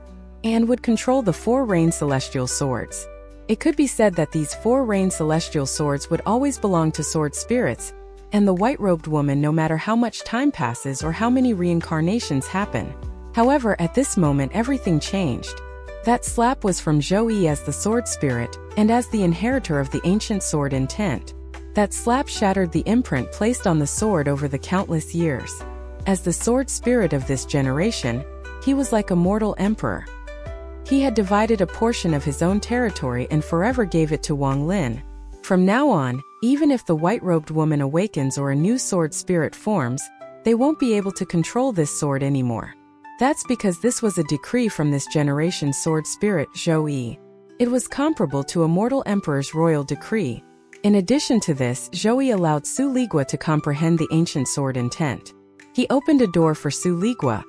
and would control the 4 rain celestial swords. It could be said that these 4 rain celestial swords would always belong to sword spirits, and the white-robed woman no matter how much time passes or how many reincarnations happen. However, at this moment everything changed. That slap was from Zhou Yi as the sword spirit, and as the inheritor of the ancient sword intent. That slap shattered the imprint placed on the sword over the countless years. As the sword spirit of this generation, he was like a mortal emperor. He had divided a portion of his own territory and forever gave it to Wang Lin. From now on, even if the white-robed woman awakens or a new sword spirit forms, they won't be able to control this sword anymore. That's because this was a decree from this generation's sword spirit, Zhou Yi. It was comparable to a mortal emperor's royal decree. In addition to this, Zhou Yi allowed Su Ligua to comprehend the ancient sword intent. He opened a door for Su Ligua,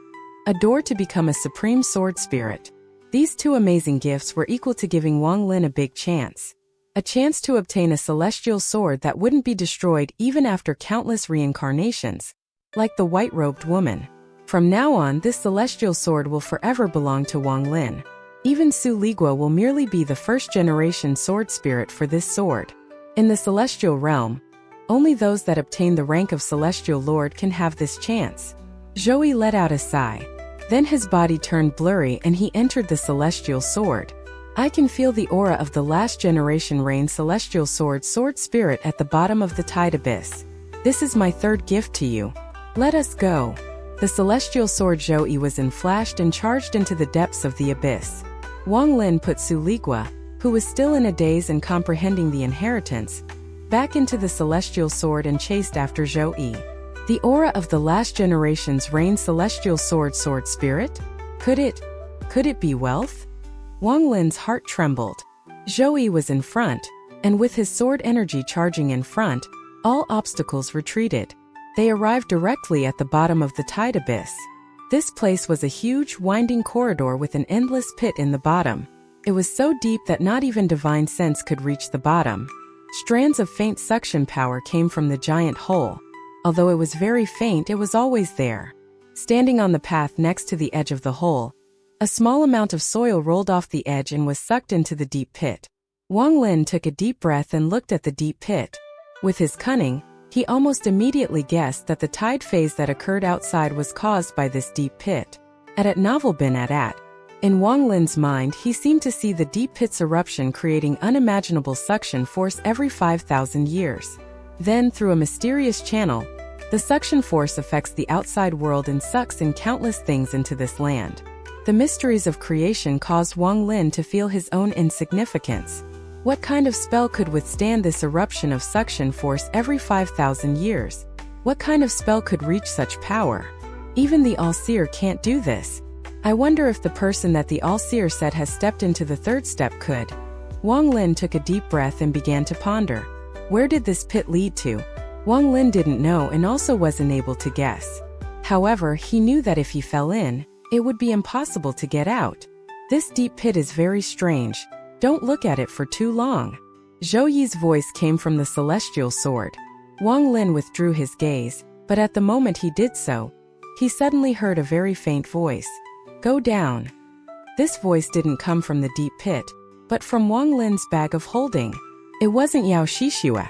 a door to become a supreme sword spirit. These 2 amazing gifts were equal to giving Wang Lin a big chance. A chance to obtain a celestial sword that wouldn't be destroyed even after countless reincarnations, like the white-robed woman. From now on, this celestial sword will forever belong to Wang Lin. Even Su Ligua will merely be the first-generation sword spirit for this sword. In the celestial realm, only those that obtain the rank of celestial lord can have this chance. Zhou Yi let out a sigh. Then his body turned blurry and he entered the celestial sword. I can feel the aura of the last generation rain celestial sword spirit at the bottom of the tide abyss. This is my third gift to you. Let us go. The celestial sword Zhou was flashed and charged into the depths of the abyss. Wang Lin put Su Ligua, who was still in a daze and comprehending the inheritance, back into the celestial sword and chased after Zhou. The aura of the last generation's rain celestial sword spirit? Could it be wealth? Wang Lin's heart trembled. Zhou was in front, and with his sword energy charging in front, all obstacles retreated. They arrived directly at the bottom of the tide abyss. This place was a huge, winding corridor with an endless pit in the bottom. It was so deep that not even divine sense could reach the bottom. Strands of faint suction power came from the giant hole. Although it was very faint, it was always there. Standing on the path next to the edge of the hole, a small amount of soil rolled off the edge and was sucked into the deep pit. Wang Lin took a deep breath and looked at the deep pit. With his cunning, he almost immediately guessed that the tide phase that occurred outside was caused by this deep pit. At novel bin at. In Wang Lin's mind, he seemed to see the deep pit's eruption creating unimaginable suction force every 5,000 years. Then, through a mysterious channel, the suction force affects the outside world and sucks in countless things into this land. The mysteries of creation caused Wang Lin to feel his own insignificance. What kind of spell could withstand this eruption of suction force every 5,000 years? What kind of spell could reach such power? Even the All-Seer can't do this. I wonder if the person that the All-Seer said has stepped into the third step could. Wang Lin took a deep breath and began to ponder. Where did this pit lead to? Wang Lin didn't know and also wasn't able to guess. However, he knew that if he fell in, it would be impossible to get out. This deep pit is very strange. Don't look at it for too long. Zhou Yi's voice came from the celestial sword. Wang Lin withdrew his gaze, but at the moment he did so, he suddenly heard a very faint voice. Go down. This voice didn't come from the deep pit, but from Wang Lin's bag of holding. It wasn't Yao Shixue.